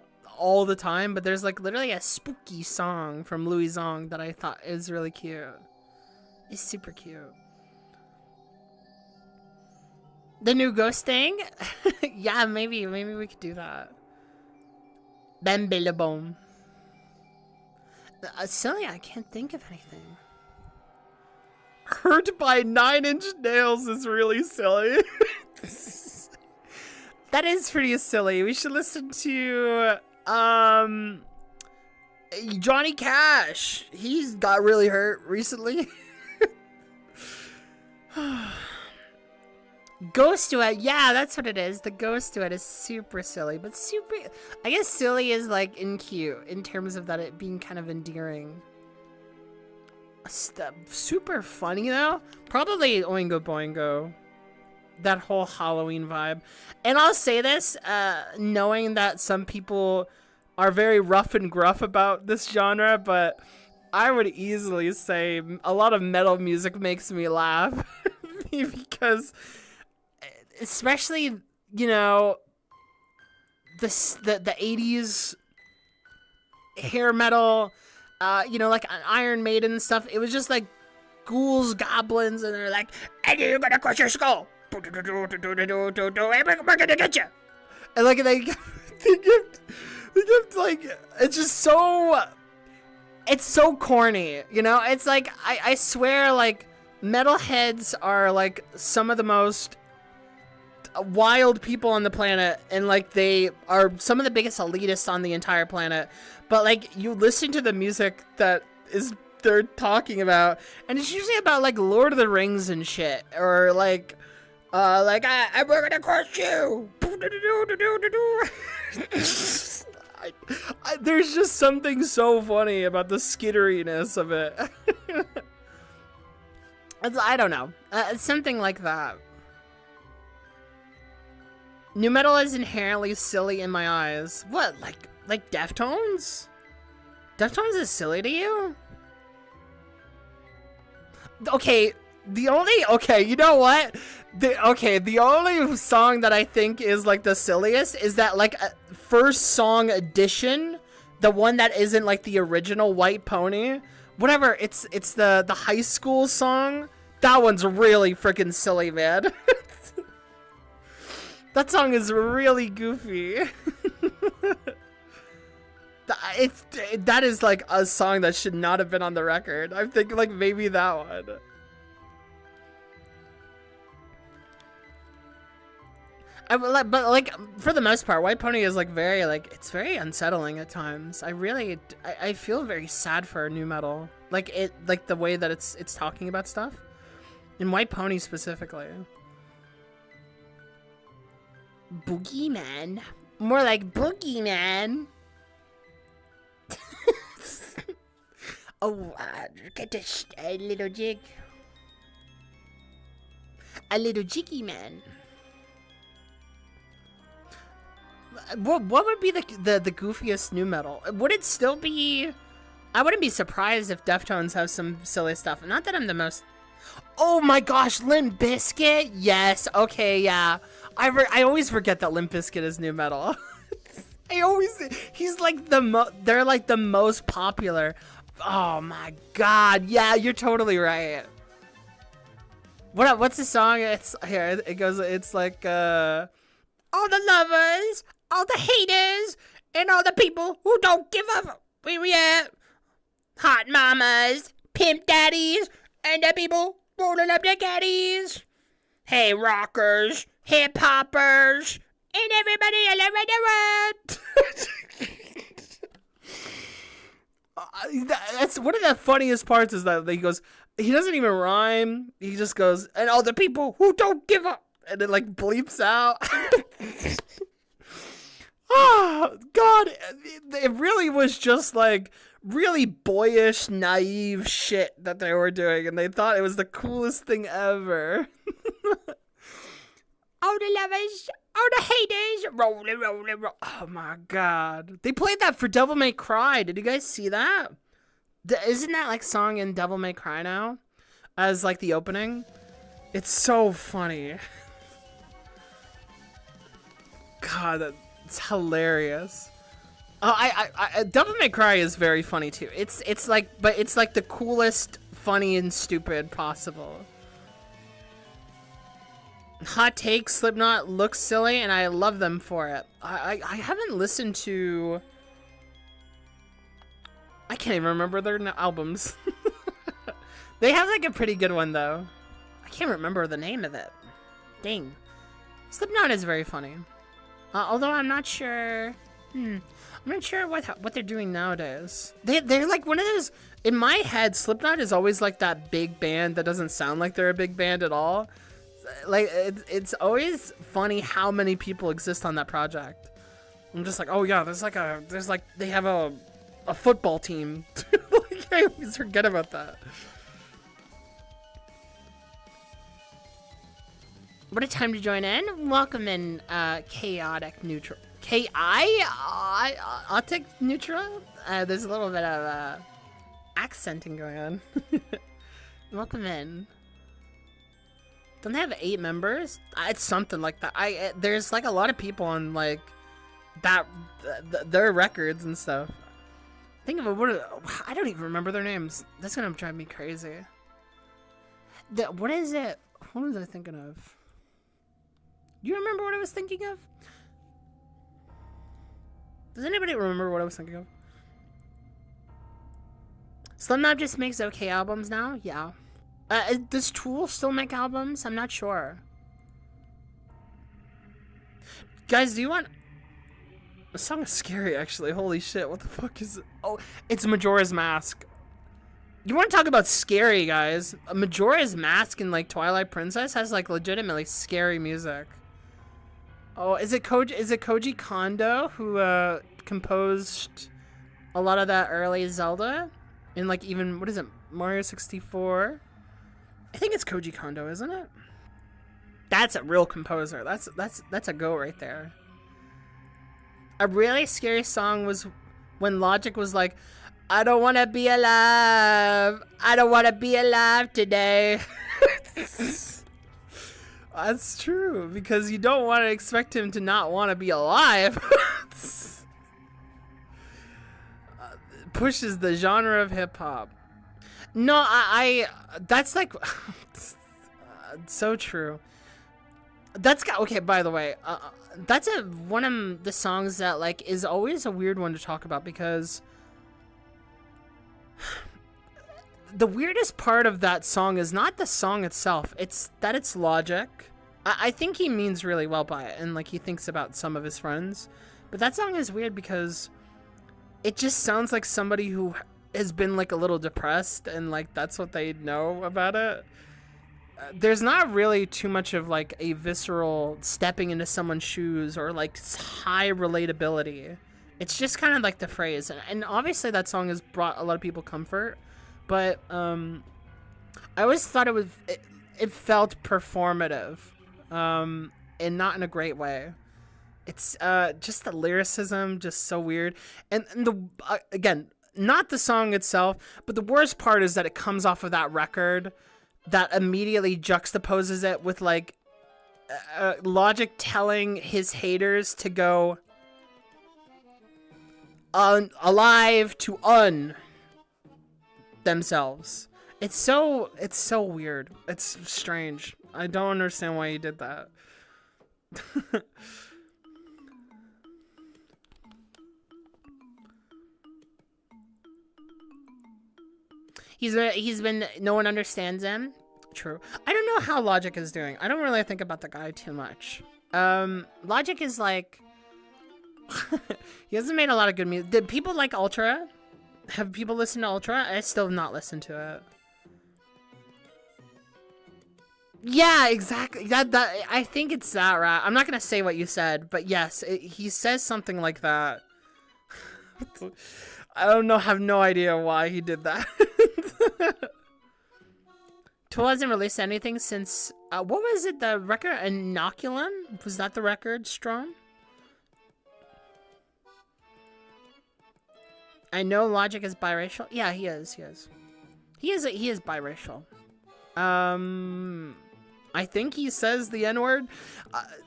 S1: time, but there's like literally a spooky song from Louis Zong that I thought is really cute. It's super cute. The new ghost thing? Yeah, maybe we could do that. Bambilabom. Silly, I can't think of anything. Hurt by 9 Inch Nails is really silly. That is pretty silly. We should listen to Johnny Cash. He's got really hurt recently. Ghost Duet, yeah, that's what it is. The Ghost Duet is super silly, but super, I guess silly is like cute in terms of that it being kind of endearing. Super funny though, probably Oingo Boingo. That whole Halloween vibe. And I'll say this, knowing that some people are very rough and gruff about this genre, but I would easily say a lot of metal music makes me laugh. Because especially, you know, the 80s hair metal, you know, like Iron Maiden and stuff, it was just like ghouls, goblins, and they're like, and you're gonna crush your skull. We're gonna get you. And like they give like, it's just so, it's so corny, you know. It's like I swear, like metalheads are like some of the most wild people on the planet, and like they are some of the biggest elitists on the entire planet. But like you listen to the music that is they're talking about, and it's usually about like Lord of the Rings and shit, or like I'm gonna crush you. There's just something so funny about the skitteriness of it. I don't know. It's something like that. New metal is inherently silly in my eyes. What, like Deftones? Deftones is silly to you? Okay, you know what? The only song that I think is like the silliest is that like first song edition, the one that isn't like the original White Pony. Whatever, it's the high school song. That one's really freaking silly, man. That song is really goofy. That is like a song that should not have been on the record. I'm thinking like maybe that one. But like for the most part, White Pony is like very like, it's very unsettling at times. I feel very sad for new metal, like the way that it's talking about stuff in White Pony specifically. Boogeyman, more like Boogeyman. Oh, get a little jig, a little jiggy man. What would be the goofiest new metal? Would it still be? I wouldn't be surprised if Deftones have some silly stuff. Not that I'm the most. Oh my gosh, Limp Bizkit. Yes. Okay. Yeah. I always forget that Limp Bizkit is new metal. He's like they're like the most popular. Oh my god, yeah, you're totally right. What's the song? It's here, it goes, it's like, all the lovers, all the haters, and all the people who don't give up. Where we at? Hot mamas, pimp daddies, and the people rolling up their caddies. Hey rockers, hip hoppers, and everybody all around the world. That's one of the funniest parts is that he goes, he doesn't even rhyme. He just goes, and all the people who don't give up, and it like bleeps out. Oh god, it really was just like really boyish, naive shit that they were doing, and they thought it was the coolest thing ever. All the lovers, all the haters, rolling, rolling, roll. Oh my god. They played that for Devil May Cry. Did you guys see that? Isn't that like song in Devil May Cry now? As like the opening? It's so funny. God, it's hilarious. Devil May Cry is very funny too. It's like, but it's like the coolest, funny, and stupid possible. Hot take, Slipknot looks silly, and I love them for it. I haven't listened to... I can't even remember their albums. They have like a pretty good one though. I can't remember the name of it. Dang. Slipknot is very funny. Although I'm not sure... I'm not sure what they're doing nowadays. They're like one of those... In my head, Slipknot is always like that big band that doesn't sound like they're a big band at all. Like, it's always funny how many people exist on that project. I'm just like, oh yeah, they have a football team. Like, I always forget about that. What a time to join in. Welcome in, chaotic neutral. Chaotic neutral? There's a little bit of, accenting going on. Welcome in. Don't they have 8 members? It's something like that. There's like a lot of people on like that their records and stuff. Think of it. I don't even remember their names. That's gonna drive me crazy. What is it? What was I thinking of? Do you remember what I was thinking of? Does anybody remember what I was thinking of? Slipknot just makes okay albums now? Yeah. Does Tool still make albums? I'm not sure. Guys, do you want... The song is scary, actually. Holy shit, what the fuck is it? Oh, it's Majora's Mask. You want to talk about scary, guys? Majora's Mask in, like, Twilight Princess has, like, legitimately scary music. Oh, is it Koji Kondo who, composed a lot of that early Zelda? In, like, even, what is it, Mario 64? I think it's Koji Kondo, isn't it? That's a real composer. That's a go right there. A really scary song was when Logic was like, I don't want to be alive. I don't want to be alive today. That's true, because you don't want to expect him to not want to be alive. Pushes the genre of hip-hop. No, that's like, so true. That's got, okay, by the way, that's one of the songs that, like, is always a weird one to talk about, because the weirdest part of that song is not the song itself, it's that it's Logic. I think he means really well by it, and, like, he thinks about some of his friends, but that song is weird because it just sounds like somebody who has been like a little depressed, and like that's what they know about it. There's not really too much of like a visceral stepping into someone's shoes or like high relatability. It's just kind of like the phrase, and obviously that song has brought a lot of people comfort, but I always thought it felt performative, and not in a great way. It's just the lyricism, just so weird, and the again, not the song itself, but the worst part is that it comes off of that record that immediately juxtaposes it with like Logic telling his haters to go alive to themselves. It's so weird. It's strange. I don't understand why he did that. He's been no one understands him. True. I don't know how Logic is doing. I don't really think about the guy too much. Logic is like he hasn't made a lot of good music. Did people like Ultra? Have people listened to Ultra? I still have not listened to it. Yeah, exactly. That I think it's that, right? I'm not gonna say what you said, but yes, he says something like that. I don't know. Have no idea why he did that. Tool hasn't released anything since what was it? The record Inoculum? Was that the record? Strong. I know Logic is biracial. Yeah, he is. He is biracial. I think he says the N-word.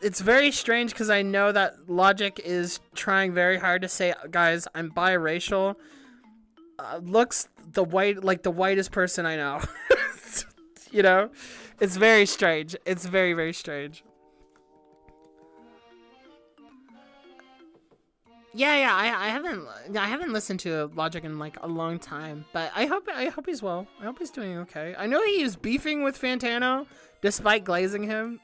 S1: It's very strange because I know that Logic is trying very hard to say, guys, I'm biracial. Looks the whitest person I know. You know, it's very strange. It's very, very strange. Yeah. I haven't listened to Logic in like a long time, but I hope he's well. I hope he's doing okay. I know he was beefing with Fantano, despite glazing him.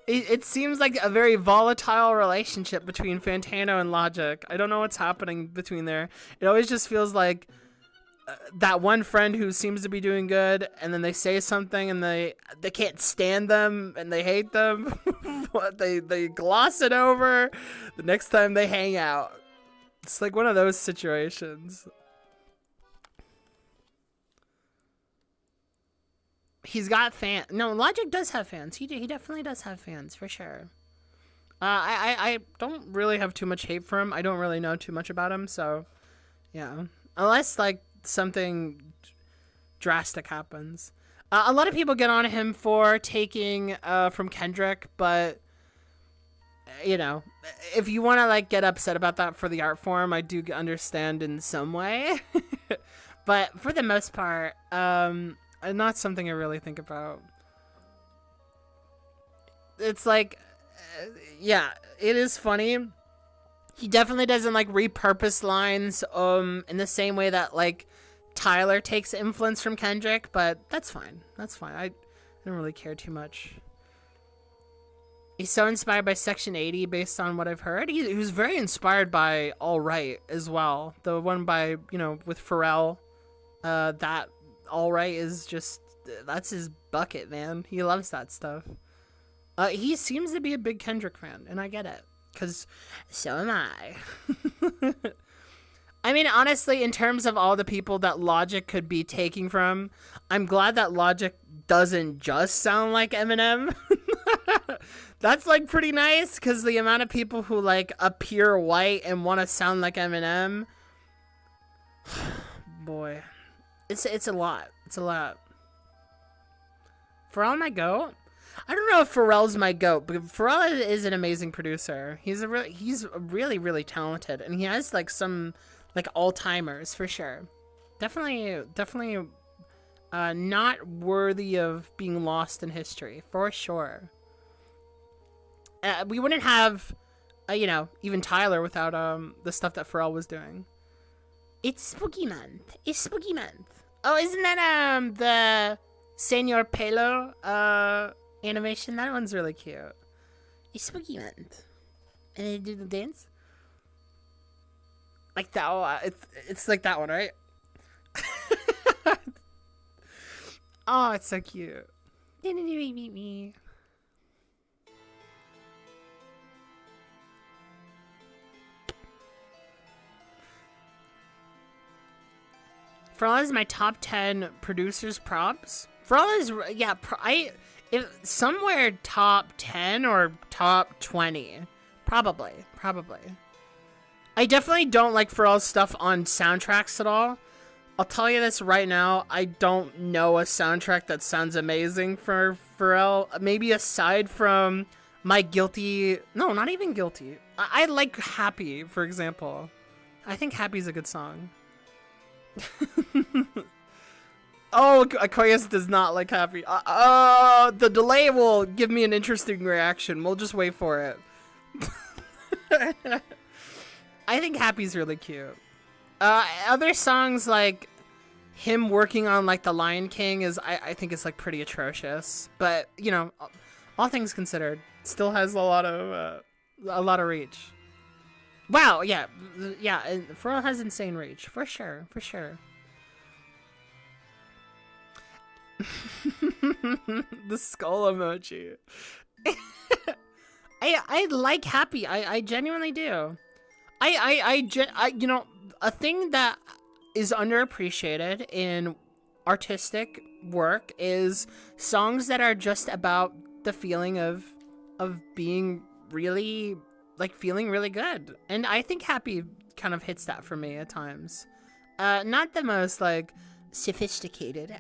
S1: It seems like a very volatile relationship between Fantano and Logic. I don't know what's happening between there. It always just feels like that one friend who seems to be doing good, and then they say something and they can't stand them and they hate them. they gloss it over the next time they hang out. It's like one of those situations. He's got fans. No, Logic does have fans. He definitely does have fans for sure. I don't really have too much hate for him. I don't really know too much about him, so yeah. Unless like something drastic happens. A lot of people get on him for taking from Kendrick, but you know, if you want to like get upset about that for the art form, I do understand in some way. But for the most part, not something I really think about. It's like, yeah, it is funny. He definitely doesn't like repurpose lines in the same way that like Tyler takes influence from Kendrick, but that's fine. That's fine. I don't really care too much. He's so inspired by Section 80 based on what I've heard. He was very inspired by All Right as well. The one by, you know, with Pharrell. That All Right is just, that's his bucket, man. He loves that stuff. He seems to be a big Kendrick fan, and I get it. Because so am I. I mean, honestly, in terms of all the people that Logic could be taking from, I'm glad that Logic doesn't just sound like Eminem. That's, like, pretty nice, because the amount of people who, like, appear white and want to sound like Eminem, boy, it's a lot. It's a lot. Pharrell my goat? I don't know if Pharrell's my goat, but Pharrell is an amazing producer. He's really, really talented, and he has like some like all-timers for sure. Definitely, not worthy of being lost in history for sure. We wouldn't have, you know, even Tyler without the stuff that Pharrell was doing. It's Spooky Month. It's Spooky Month. Oh, isn't that the Senor Pelo animation? That one's really cute. It's Spooky Month. And they do the dance. Like that. It's like that one, right? Oh, it's so cute. Pharrell is my top 10 producers props. Pharrell is, yeah, if somewhere top 10 or top 20. Probably. I definitely don't like Pharrell's stuff on soundtracks at all. I'll tell you this right now, I don't know a soundtrack that sounds amazing for Pharrell. Maybe aside from my Guilty... No, not even Guilty. I like Happy, for example. I think Happy's a good song. Oh, Aquarius does not like Happy. The delay will give me an interesting reaction. We'll just wait for it. I think Happy's really cute. Other songs like him working on like The Lion King is I think it's like pretty atrocious. But you know, all things considered, still has a lot of reach. Wow, yeah, Pharrell has insane reach for sure. The skull emoji. I like Happy. I genuinely do. You know, a thing that is underappreciated in artistic work is songs that are just about the feeling of being really, like, feeling really good. And I think Happy kind of hits that for me at times. Not the most, like, sophisticated.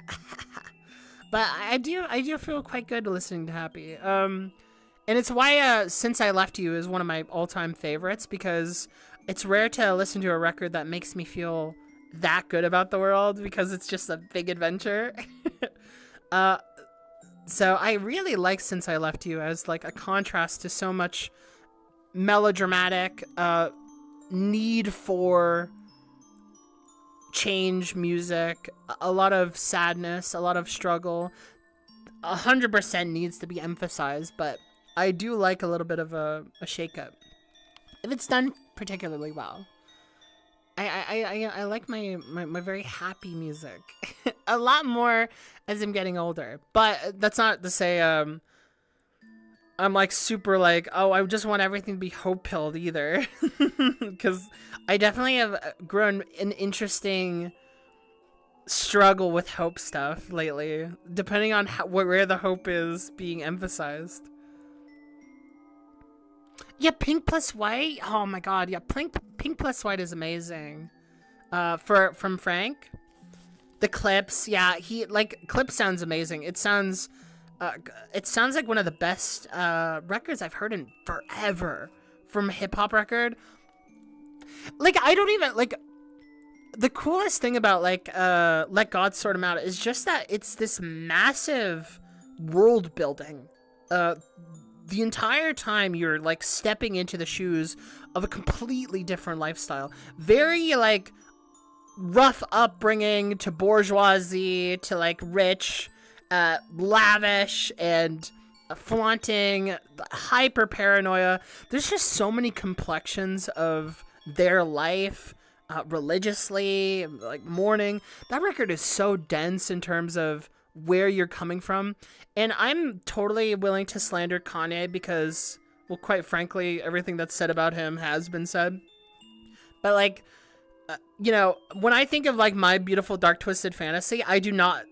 S1: But I do feel quite good listening to Happy. And it's why Since I Left You is one of my all-time favorites, because it's rare to listen to a record that makes me feel that good about the world, because it's just a big adventure. So I really like Since I Left You as like a contrast to so much melodramatic need for change music, a lot of sadness, a lot of struggle. 100% needs to be emphasized, but I do like a little bit of a shakeup if it's done particularly well. I like my very happy music a lot more as I'm getting older, but that's not to say I'm like super like, oh, I just want everything to be hope-pilled either. Because I definitely have grown an interesting struggle with hope stuff lately, depending on where the hope is being emphasized. Yeah, Pink Plus White. Oh my god, yeah, Pink Plus White is amazing. From Frank. The Clips, yeah, Clips sounds amazing. It sounds like one of the best records I've heard in forever from a hip-hop record. Like, I don't even, like, the coolest thing about, like, Let God Sort 'Em Out is just that it's this massive world building. The entire time you're, like, stepping into the shoes of a completely different lifestyle. Very, like, rough upbringing to bourgeoisie to, like, rich, lavish and flaunting, hyper paranoia. There's just so many complexions of their life, religiously, like mourning. That record is so dense in terms of where you're coming from. And I'm totally willing to slander Kanye because, well, quite frankly, everything that's said about him has been said. But, like, you know, when I think of, like, My Beautiful Dark Twisted Fantasy, I do not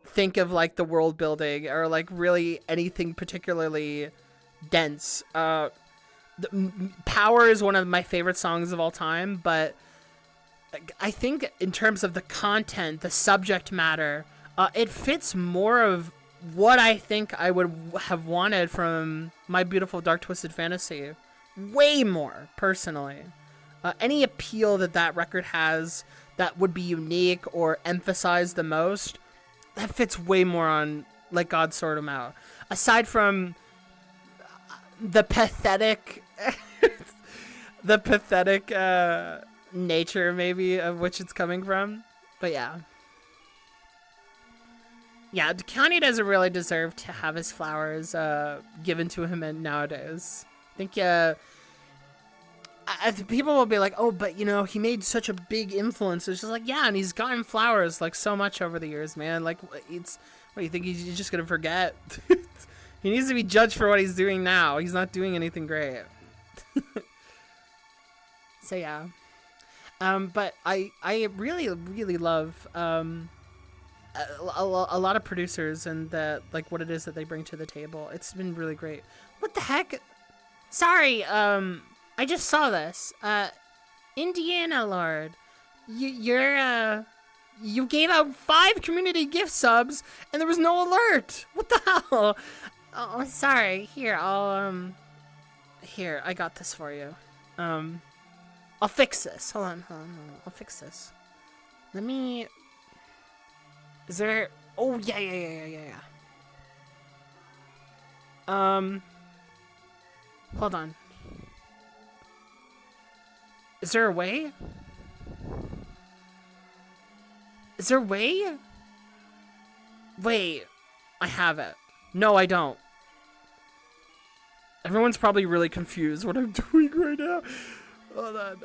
S1: think of, like, the world building or, like, really anything particularly dense. Power is one of my favorite songs of all time, but I think in terms of the content, the subject matter, it fits more of what I think I would have wanted from My Beautiful Dark Twisted Fantasy. Way more, personally. Any appeal that record has that would be unique or emphasized the most, that fits way more on Let God Sort 'Em Out. Aside from the pathetic nature, maybe, of which it's coming from. But yeah. Yeah, Kanye doesn't really deserve to have his flowers given to him nowadays. I think people will be like, oh, but, you know, he made such a big influence. It's just like, yeah, and he's gotten flowers, like, so much over the years, man. Like, what do you think, he's just gonna forget? He needs to be judged for what he's doing now. He's not doing anything great. So, yeah. But I really, really love a lot of producers and like what it is that they bring to the table. It's been really great. What the heck? Sorry, I just saw this. Indiana Lord, you gave out 5 community gift subs and there was no alert. What the hell? Oh, sorry. Here, I got this for you. I'll fix this. Hold on. I'll fix this. Let me... Is there... Oh, yeah. Hold on. Is there a way? Is there a way? Wait. I have it. No, I don't. Everyone's probably really confused what I'm doing right now. Hold on.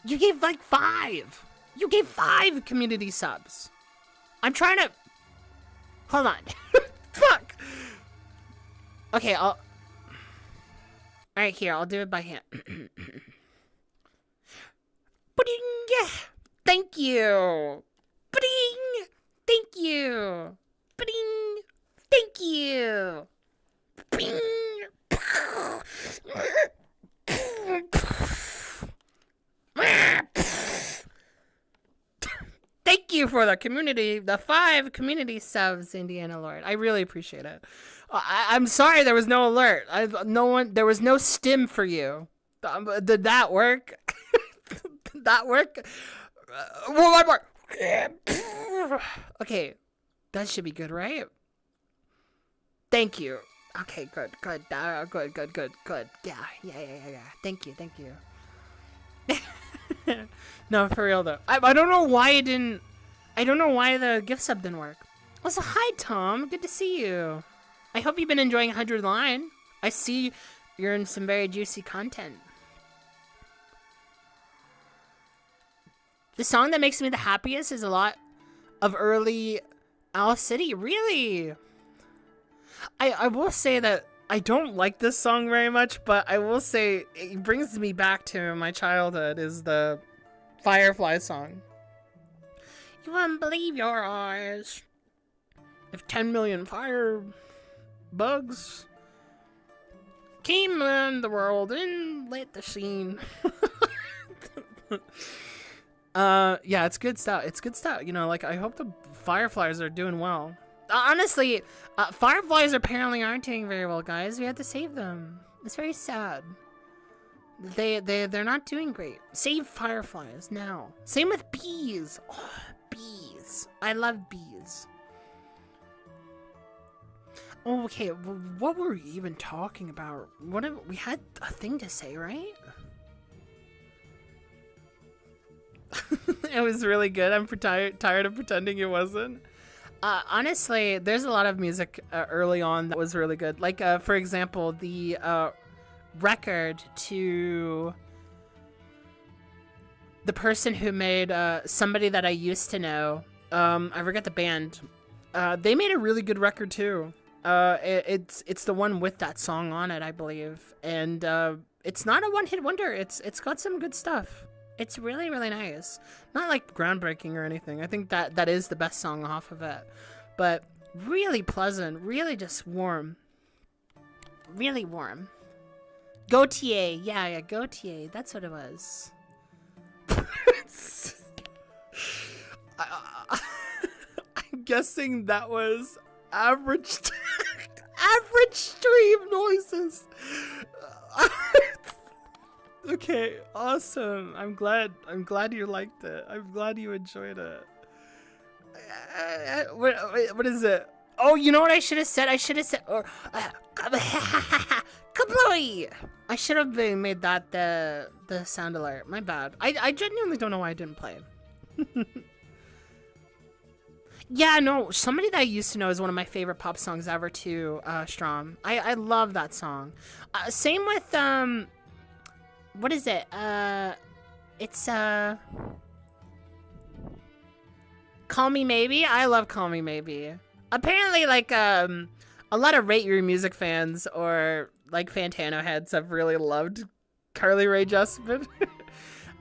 S1: You gave like 5. You gave 5 community subs. I'm trying to... Hold on. Fuck. Okay, I'll... Alright, here, I'll do it by hand. Ba-ding! Thank you! Ba-ding! Thank you! Ba-ding! Thank you! Bing! Thank you for the community, the 5 community subs, Indiana Lord. I really appreciate it. I'm sorry there was no alert. There was no stim for you. Did that work? Did that work? One more. Okay, that should be good, right? Thank you. Okay, good. Yeah. Thank you. No, for real though. I don't know why it didn't. I don't know why the gift sub didn't work. Also, hi Tom. Good to see you. I hope you've been enjoying 100 Line. I see you're in some very juicy content. The song that makes me the happiest is a lot of early Owl City. Really? I will say that I don't like this song very much, but I will say it brings me back to my childhood is the Firefly song. You wouldn't believe your eyes if 10 million fire bugs came in the world and lit the scene. Yeah, it's good stuff. You know, like, I hope the Fireflies are doing well. Honestly, Fireflies apparently aren't doing very well, guys. We have to save them. It's very sad. They're not doing great. Save Fireflies now. Same with bees. Oh, bees. I love bees. Oh, okay, what were we even talking about? We had a thing to say, right? It was really good. I'm tired of pretending it wasn't. Honestly, there's a lot of music early on that was really good. Like, for example, the record to the person who made Somebody That I Used to Know. I forget the band. They made a really good record too. It's the one with that song on it, I believe. And it's not a one-hit wonder. It's got some good stuff. It's really, really nice. Not like groundbreaking or anything. I think that is the best song off of it. But really pleasant, really just warm. Really warm. Gautier. Yeah, Gautier. That's what it was. I'm guessing that was average stream noises. Okay, awesome. I'm glad you liked it. I'm glad you enjoyed it. What is it? Oh, you know what I should have said? I should have said kablooey. I should have made that the sound alert. My bad. I genuinely don't know why I didn't play it. Yeah, no, Somebody That I Used to Know is one of my favorite pop songs ever too, Strom. I love that song. Same with what is it? It's Call Me Maybe. I love Call Me Maybe. Apparently, like, a lot of Rate Your Music fans or like Fantano heads have really loved Carly Rae Jepsen.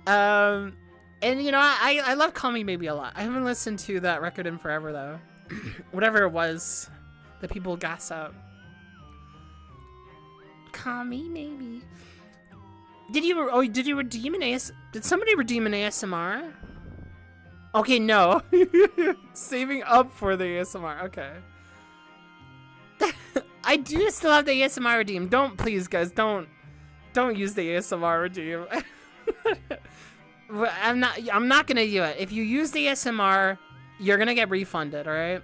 S1: And you know, I love Call Me Maybe a lot. I haven't listened to that record in forever though. Whatever it was that people gas up. Call Me Maybe. Did you redeem an AS? Did somebody redeem an ASMR? Okay, no. Saving up for the ASMR. Okay. I do still have the ASMR redeem. Don't, please, guys, don't use the ASMR redeem. I'm not gonna do it. If you use the ASMR, you're gonna get refunded, alright?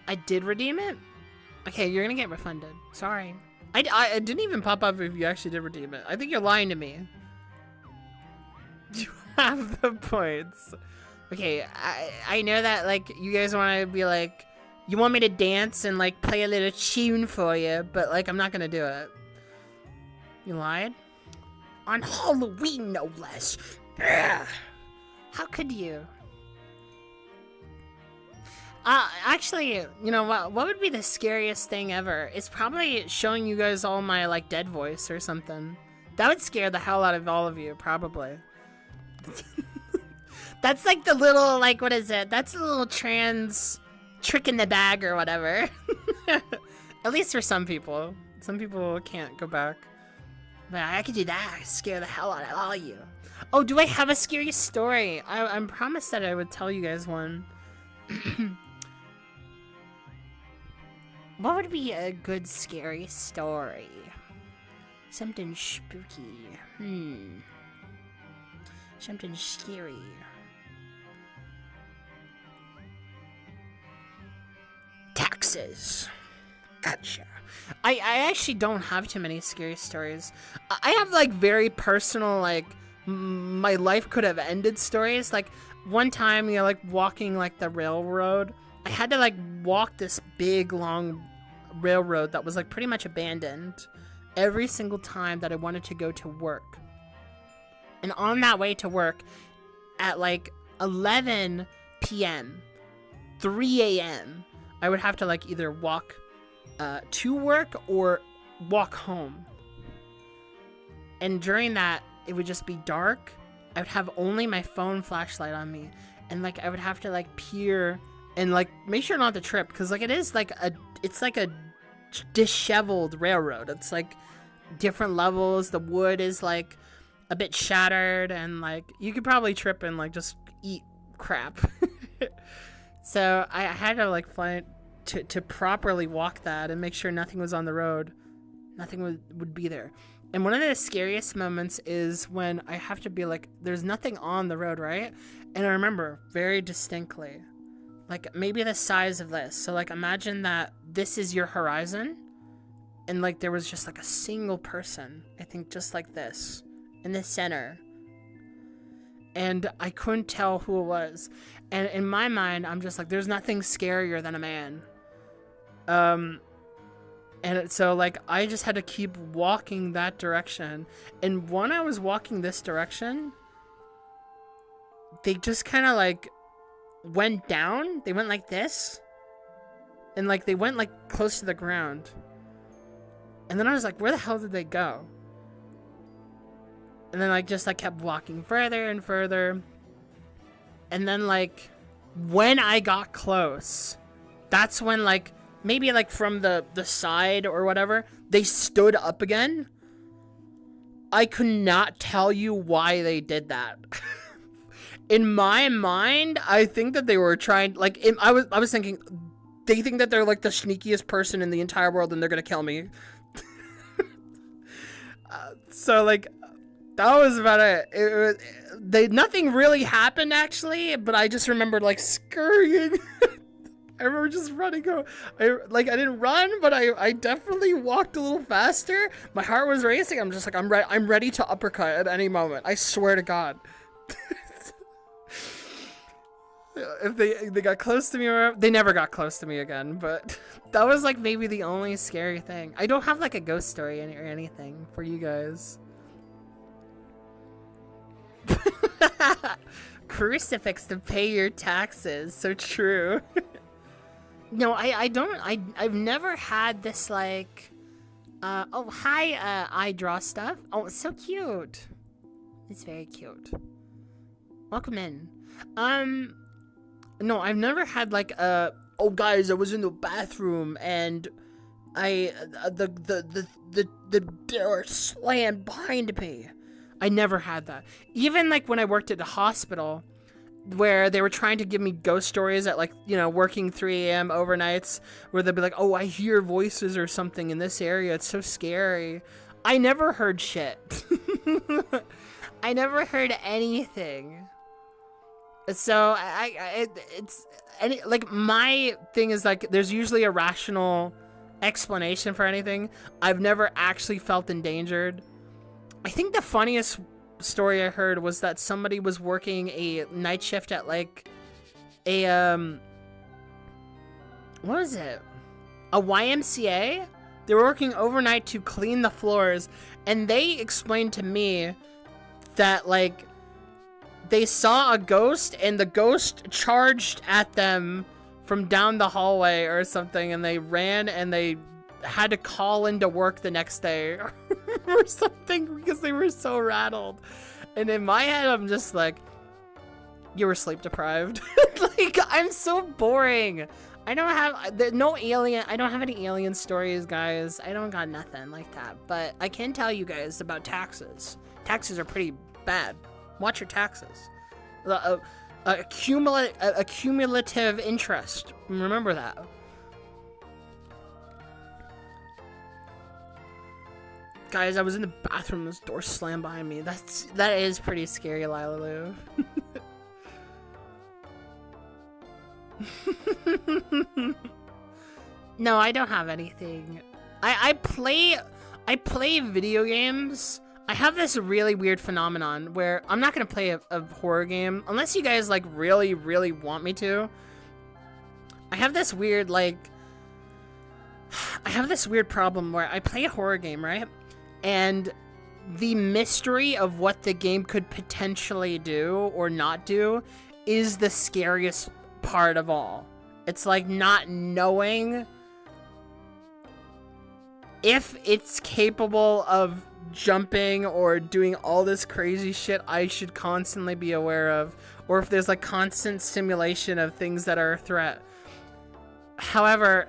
S1: I did redeem it? Okay, you're gonna get refunded. Sorry. I didn't even pop up if you actually did redeem it. I think you're lying to me. You have the points. Okay, I know that, like, you guys want to be like, you want me to dance and, like, play a little tune for you, but, like, I'm not gonna do it. You lied? On Halloween, no less. Ugh. How could you? Actually, you know what would be the scariest thing ever? It's probably showing you guys all my, like, dead voice or something. That would scare the hell out of all of you, probably. That's like the little, like, what is it? That's the little trans trick in the bag or whatever. At least for some people. Some people can't go back. But I could do that. I scare the hell out of all you. Oh, do I have a scary story? I promised that I would tell you guys one. What would be a good scary story? Something spooky. Something scary. Taxes. Gotcha. I actually don't have too many scary stories. I have, like, very personal, like, my life could have ended stories. Like, one time, you know, like, walking, like, the railroad. I had to, like, walk this big, long railroad that was, like, pretty much abandoned every single time that I wanted to go to work. And on that way to work at, like, 11 p.m., 3 a.m., I would have to, like, either walk to work or walk home. And during that, it would just be dark. I would have only my phone flashlight on me. And, like, I would have to, like, peer and, like, make sure not to trip. Because, like, it's like a disheveled railroad. It's, like, different levels. The wood is, like, a bit shattered. And, like, you could probably trip and, like, just eat crap. So I had to, like, find to properly walk that and make sure nothing was on the road. Nothing would be there. And one of the scariest moments is when I have to be like, there's nothing on the road, right? And I remember very distinctly, like, maybe the size of this. So, like, imagine that this is your horizon. And, like, there was just, like, a single person, I think just like this, in the center. And I couldn't tell who it was. And in my mind, I'm just like, there's nothing scarier than a man. And so, like, I just had to keep walking that direction. And when I was walking this direction, they just kind of, like, went down. They went like this. And, like, they went, like, close to the ground. And then I was like, where the hell did they go? And then, like, just, like, kept walking further and further. And then, like, when I got close, that's when, like, maybe, like, from the side or whatever, they stood up again. I could not tell you why they did that. In my mind, I think that they were trying, like, I was thinking, they think that they're, like, the sneakiest person in the entire world and they're gonna kill me. So, like, that was about it. Nothing really happened, actually, but I just remembered, like, scurrying. I remember just running. I didn't run, but I definitely walked a little faster. My heart was racing. I'm just like, I'm ready to uppercut at any moment. I swear to God. If they got close to me, or they never got close to me again. But that was, like, maybe the only scary thing. I don't have, like, a ghost story or anything for you guys. Crucifix to pay your taxes. So true. No, I've never had this, like, oh, hi, I draw stuff. Oh, it's so cute. It's very cute. Welcome in. No, I've never had, like, oh, guys, I was in the bathroom and the door slammed behind me. I never had that. Even like when I worked at the hospital, where they were trying to give me ghost stories at like, you know, working 3 a.m. overnights, where they'll be like, oh, I hear voices or something in this area. It's so scary. I never heard shit. I never heard anything. So it's like my thing is like there's usually a rational explanation for anything. I've never actually felt endangered. I think the funniest story I heard was that somebody was working a night shift at like a what was it? A YMCA? They were working overnight to clean the floors, and they explained to me that like they saw a ghost and the ghost charged at them from down the hallway or something, and they ran and they had to call into work the next day or something because they were so rattled. And in my head, I'm just like, you were sleep deprived. Like, I'm so boring. I don't have I don't have any alien stories, guys. I don't got nothing like that. But I can tell you guys about taxes. Taxes are pretty bad. Watch your taxes. A cumulative interest. Remember that. Guys, I was in the bathroom. This door slammed behind me. That is pretty scary, Lila Lou. No, I don't have anything. I play video games. I have this really weird phenomenon where I'm not gonna play a horror game unless you guys like really, really want me to. I have this weird problem where I play a horror game, right? And the mystery of what the game could potentially do or not do is the scariest part of all. It's like not knowing if it's capable of jumping or doing all this crazy shit I should constantly be aware of, or if there's like constant simulation of things that are a threat. However,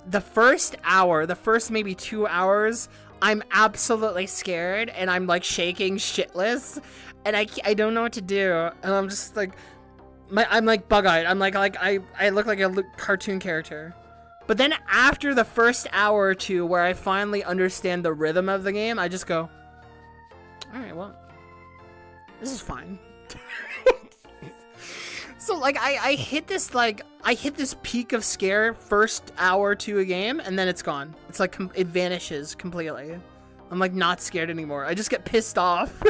S1: the first maybe 2 hours, I'm absolutely scared and I'm like shaking shitless and I don't know what to do, and I'm just like I'm like bug-eyed. I'm like I look like a cartoon character. But then after the first hour or two where I finally understand the rhythm of the game, I just go, all right, well, this is fine. So like I hit this peak of scare first hour to a game, and then it's gone. It's like it vanishes completely. I'm like not scared anymore. I just get pissed off.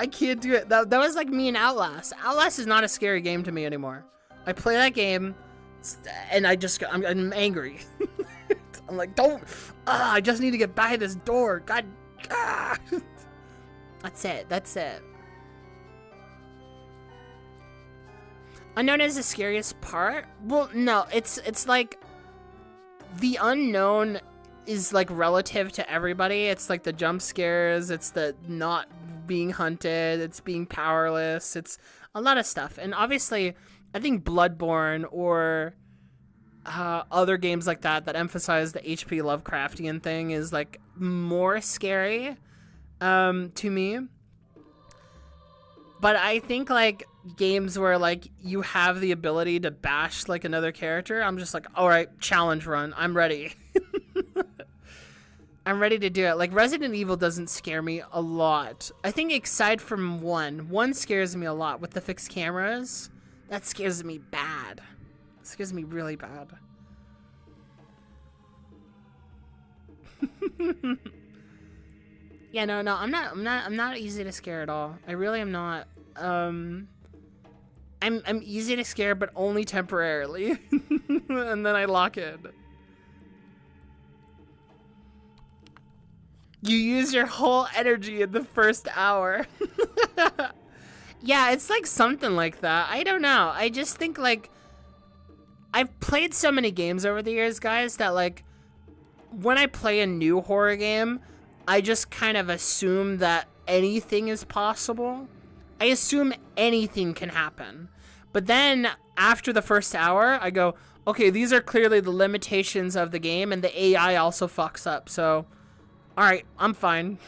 S1: I can't do it. That was like me in Outlast. Outlast is not a scary game to me anymore. I play that game and I'm angry. I'm like, don't. I just need to get by this door. God. That's it. Unknown is the scariest part? Well, no, it's like the unknown is like relative to everybody. It's like the jump scares, it's the not being hunted, it's being powerless, it's a lot of stuff. And obviously, I think Bloodborne or other games like that emphasize the H.P. Lovecraftian thing is like more scary to me. But I think like games where like you have the ability to bash like another character, I'm just like, all right, challenge run, I'm ready. I'm ready to do it. Like Resident Evil doesn't scare me a lot. I think aside from one scares me a lot with the fixed cameras. That scares me bad. It scares me really bad. Yeah, no, I'm not easy to scare at all. I really am not. I'm easy to scare, but only temporarily. And then I lock in. You use your whole energy in the first hour. Yeah, it's like something like that. I don't know. I just think like I've played so many games over the years, guys, that like when I play a new horror game, I just kind of assume that anything is possible. I assume anything can happen. But then after the first hour, I go, okay, these are clearly the limitations of the game, and the AI also fucks up. So, all right, I'm fine.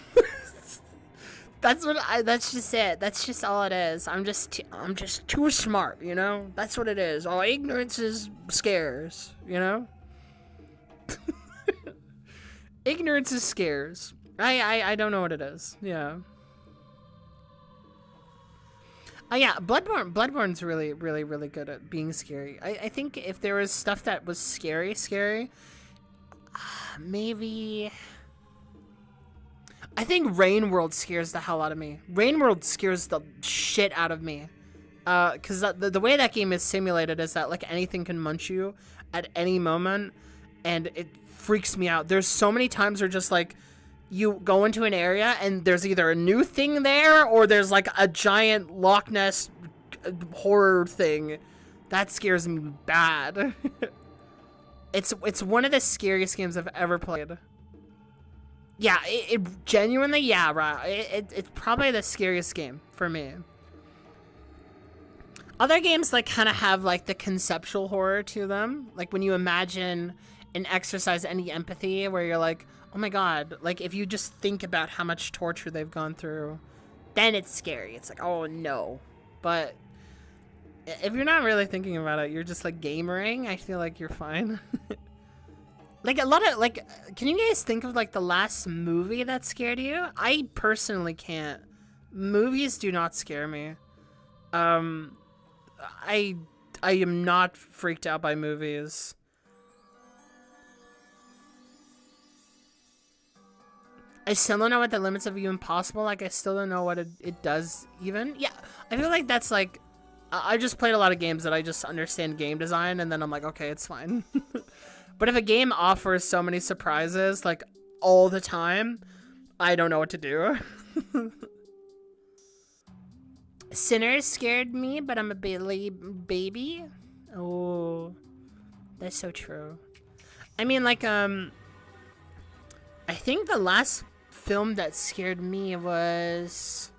S1: That's just it. That's just all it is. I'm just too smart, you know? That's what it is. All ignorance is scares, you know? Ignorance is scares. I don't know what it is. Yeah. Oh yeah, Bloodborne's really, really, really good at being scary. I think if there was stuff that was scary, maybe... I think Rain World scares the hell out of me. Rain World scares the shit out of me. Because the way that game is simulated is that, like, anything can munch you at any moment, and it freaks me out. There's so many times where just, like, you go into an area, and there's either a new thing there, or there's, like, a giant Loch Ness horror thing. That scares me bad. It's one of the scariest games I've ever played. Yeah, it genuinely, yeah, right. It's probably the scariest game for me. Other games, like, kind of have, like, the conceptual horror to them. Like, when you imagine and exercise any empathy where you're like, oh my god, like, if you just think about how much torture they've gone through, then it's scary. It's like, oh no. But if you're not really thinking about it, you're just, like, gamering, I feel like you're fine. Like, a lot of, like, can you guys think of, like, the last movie that scared you? I personally can't. Movies do not scare me. I am not freaked out by movies. I still don't know what the limits of even possible. Like, I still don't know what it does even. Yeah, I feel like that's, like, I just played a lot of games that I just understand game design, and then I'm like, okay, it's fine. But if a game offers so many surprises, like, all the time, I don't know what to do. Sinners scared me, but I'm a baby. Oh, that's so true. I mean, like, I think the last film that scared me was...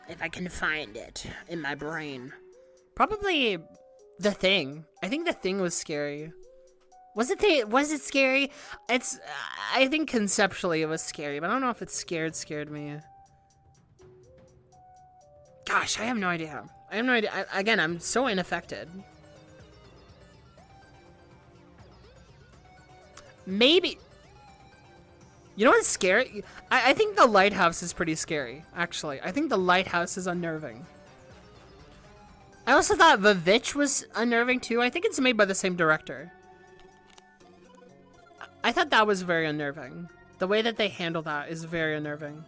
S1: If I can find it in my brain. Probably The Thing. I think The Thing was scary. Was it scary? I think conceptually it was scary, but I don't know if it scared me. Gosh, I have no idea. Again, I'm so unaffected. Maybe... You know what's scary? I think The Lighthouse is pretty scary, actually. I think The Lighthouse is unnerving. I also thought The Witch was unnerving, too. I think it's made by the same director. I thought that was very unnerving. The way that they handle that is very unnerving.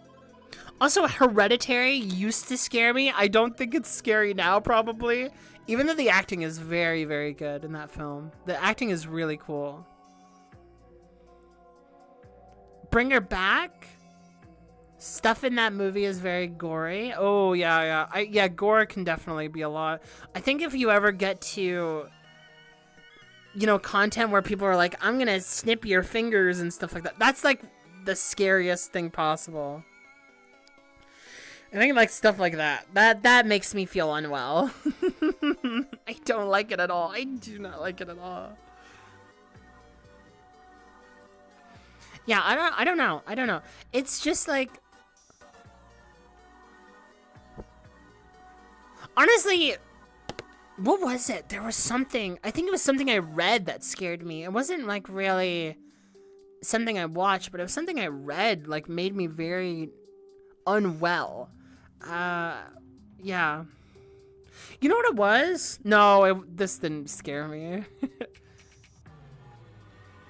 S1: Also, Hereditary used to scare me. I don't think it's scary now, probably. Even though the acting is very, very good in that film. The acting is really cool. Bring Her Back? Stuff in that movie is very gory. Oh, yeah. Gore can definitely be a lot. I think if you ever get to, you know, content where people are like, I'm gonna snip your fingers and stuff like that. That's, like, the scariest thing possible. I think, like, stuff like that. That makes me feel unwell. I don't like it at all. I do not like it at all. Yeah, I don't know. It's just like... Honestly, what was it? There was something... I think it was something I read that scared me. It wasn't, like, really something I watched, but it was something I read, like, made me very unwell. Yeah. You know what it was? No, this didn't scare me.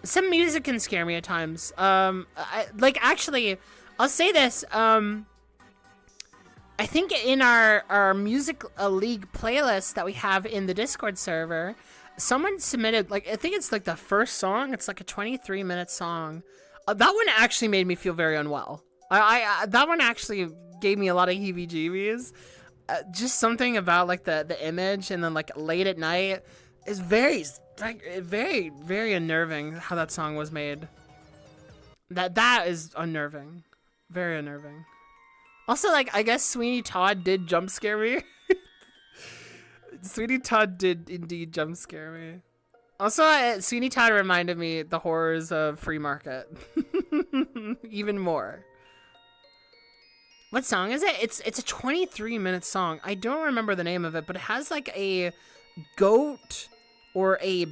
S1: Some music can scare me at times. Actually, I'll say this. I think in our music league playlist that we have in the Discord server, someone submitted, like, I think it's like the first song. It's like a 23-minute song. That one actually made me feel very unwell. That one actually gave me a lot of heebie-jeebies. Just something about, like, the image, and then, like, late at night is very, very unnerving how that song was made. That is unnerving. Very unnerving. Also, like, I guess Sweeney Todd did jump scare me. Sweeney Todd did indeed jump scare me. Also, Sweeney Todd reminded me the horrors of free market. Even more. What song is it? It's a 23-minute song. I don't remember the name of it, but it has like a goat or a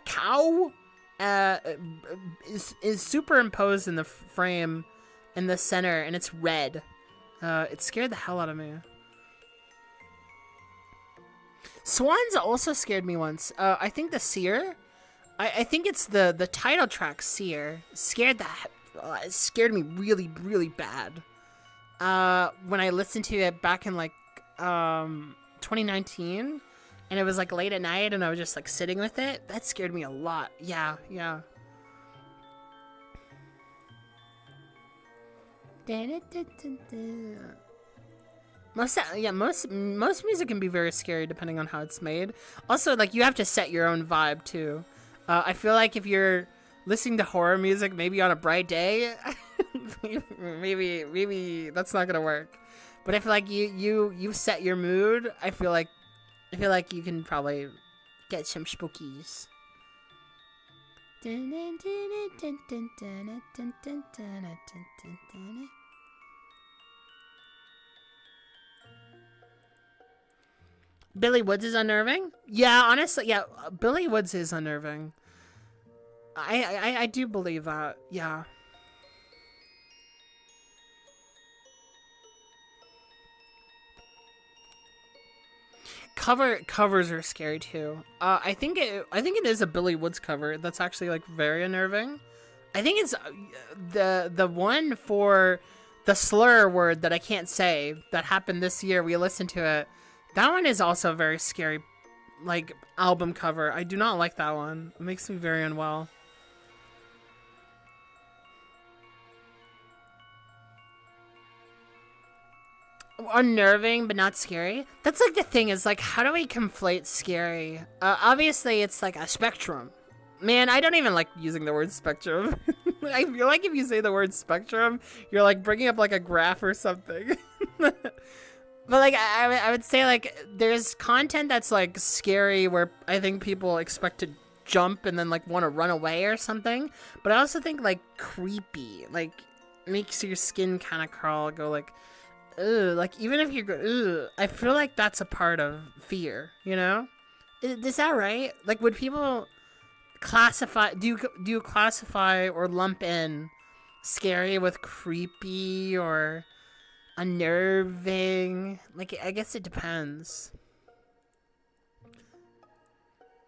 S1: cow is superimposed in the frame in the center, and it's red. It scared the hell out of me. Swans also scared me once. I think the Seer. I think it's the title track Seer. It scared me really, really bad. When I listened to it back in like 2019, and it was like late at night, and I was just like sitting with it. That scared me a lot. Yeah. Most music can be very scary depending on how it's made. Also, like, you have to set your own vibe too. I feel like if you're listening to horror music, maybe on a bright day, maybe that's not gonna work. But if like you set your mood, I feel like you can probably get some spookies. Billy Woods is unnerving? Yeah, honestly, yeah, Billy Woods is unnerving. I do believe that, yeah. Covers are scary too. I think it is a Billy Woods cover that's actually like very unnerving. I think it's the one for the slur word that I can't say that happened this year. We listened to it. That one is also a very scary, like, album cover. I do not like that one. It makes me very unwell. Unnerving, but not scary. That's like the thing is, like, how do we conflate scary? Obviously, it's like a spectrum. Man, I don't even like using the word spectrum. I feel like if you say the word spectrum, you're like bringing up like a graph or something. But like I would say like there's content that's like scary where I think people expect to jump and then like want to run away or something. But I also think like creepy, like makes your skin kind of crawl, go like, ugh. Like even if you go, ugh, I feel like that's a part of fear. You know, is that right? Like would people classify? Do you classify or lump in scary with creepy or unnerving? Like, I guess it depends.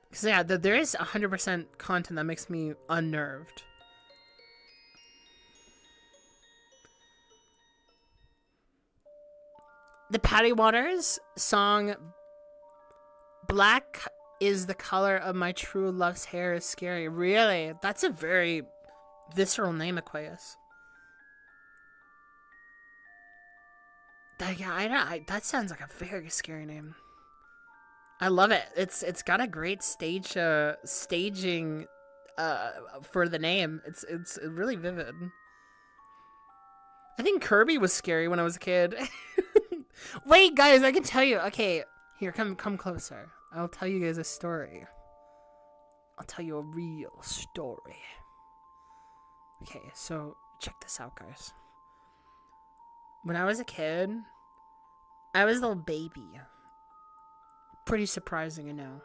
S1: Because, yeah, there is 100% content that makes me unnerved. The Patty Waters song, Black is the color of my true love's hair is scary. Really? That's a very visceral name, Aquarius. That sounds like a very scary name. I love it. It's got a great staging for the name. It's really vivid. I think Kirby was scary when I was a kid. Wait, guys, I can tell you. Okay, here, come closer. I'll tell you guys a story. I'll tell you a real story. Okay, so check this out, guys. When I was a kid, I was a little baby. Pretty surprising, I know.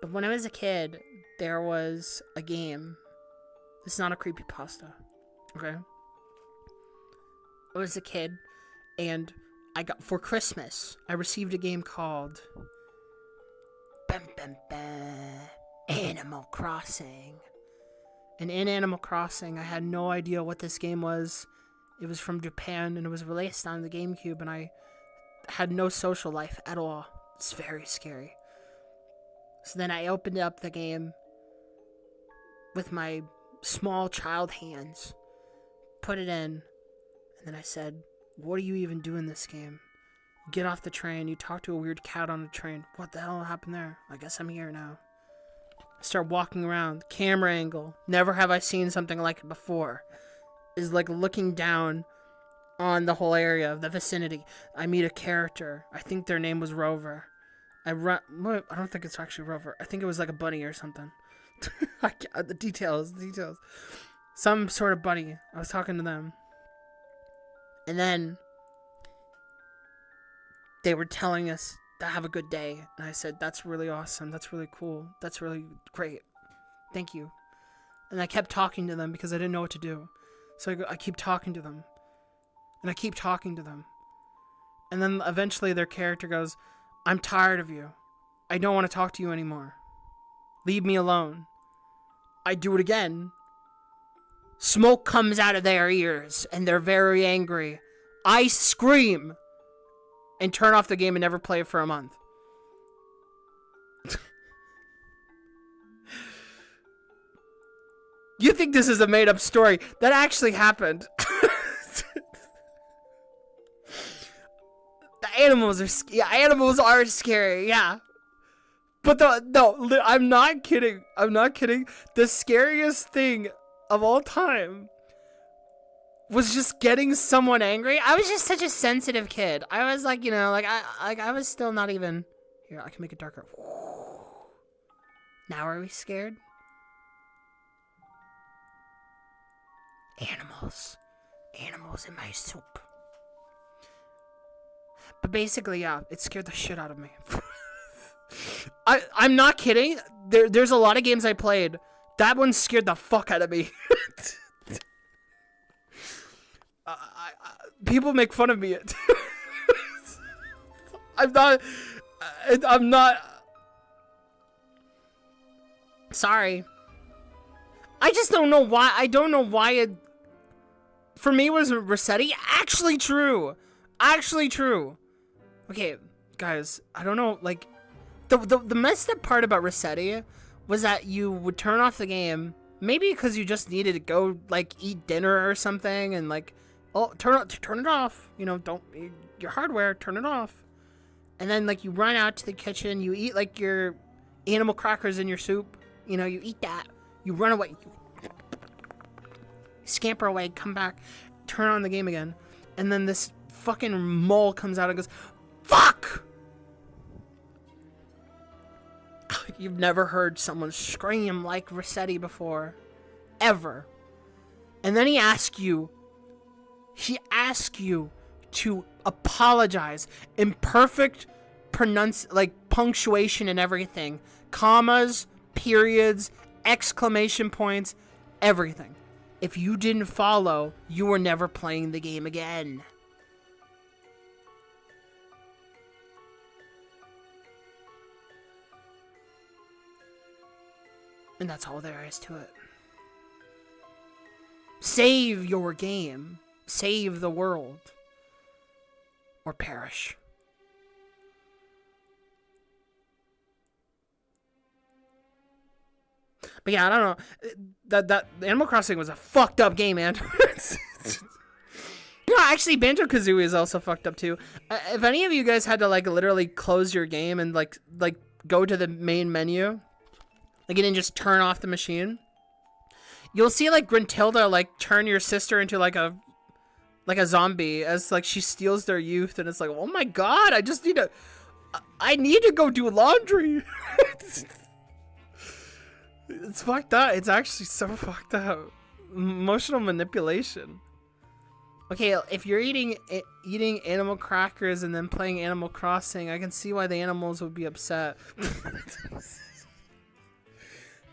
S1: But when I was a kid, there was a game. It's not a creepypasta, okay? I was a kid, and for Christmas, I received a game called Animal Crossing. And in Animal Crossing, I had no idea what this game was. It was from Japan, and it was released on the GameCube, and I had no social life at all. It's very scary. So then I opened up the game with my small child hands, put it in, and then I said, what do you even do in this game? You get off the train, you talk to a weird cat on the train. What the hell happened there? I guess I'm here now. I start walking around, camera angle. Never have I seen something like it before. Is like looking down on the whole area of the vicinity. I meet a character. I think their name was Rover. I don't think it's actually Rover. I think it was like a bunny or something. The details. Some sort of bunny. I was talking to them. And then they were telling us to have a good day. And I said, that's really awesome. That's really cool. That's really great. Thank you. And I kept talking to them because I didn't know what to do. So I keep talking to them. And I keep talking to them. And then eventually their character goes, I'm tired of you. I don't want to talk to you anymore. Leave me alone. I do it again. Smoke comes out of their ears, and they're very angry. I scream and turn off the game and never play it for a month. You think this is a made-up story? That actually happened. Animals are scary, yeah. But I'm not kidding. The scariest thing of all time was just getting someone angry. I was just such a sensitive kid. I was like, I was still not even. Here, I can make it darker. Now are we scared? Animals in my soup. But basically, yeah, it scared the shit out of me. I'm not kidding. There's a lot of games I played. That one scared the fuck out of me. People make fun of me. I'm not. Sorry. I just don't know why. I don't know why it. For me, was Rossetti actually true? Actually true. Okay, guys, I don't know, like, the messed up part about Rossetti was that you would turn off the game, maybe because you just needed to go, like, eat dinner or something, and, like, oh, turn it off, don't, your hardware, turn it off, and then, like, you run out to the kitchen, you eat, like, your animal crackers in your soup, you eat that, you run away, scamper away, come back, turn on the game again, and then this fucking mole comes out and goes, fuck! You've never heard someone scream like Rossetti before. Ever. And then he asks you to apologize in perfect punctuation and everything. Commas, periods, exclamation points, everything. If you didn't follow, you were never playing the game again. And that's all there is to it. Save your game. Save the world. Or perish. But yeah, I don't know. That Animal Crossing was a fucked up game, man. Actually, Banjo-Kazooie is also fucked up too. If any of you guys had to literally close your game and like go to the main menu, and then just turn off the machine, you'll see Gruntilda turn your sister into a zombie as she steals their youth, and it's like, oh my god, I need to go do laundry. It's fucked up. It's actually so fucked up. Emotional manipulation. Okay, if you're eating animal crackers and then playing Animal Crossing, I can see why the animals would be upset.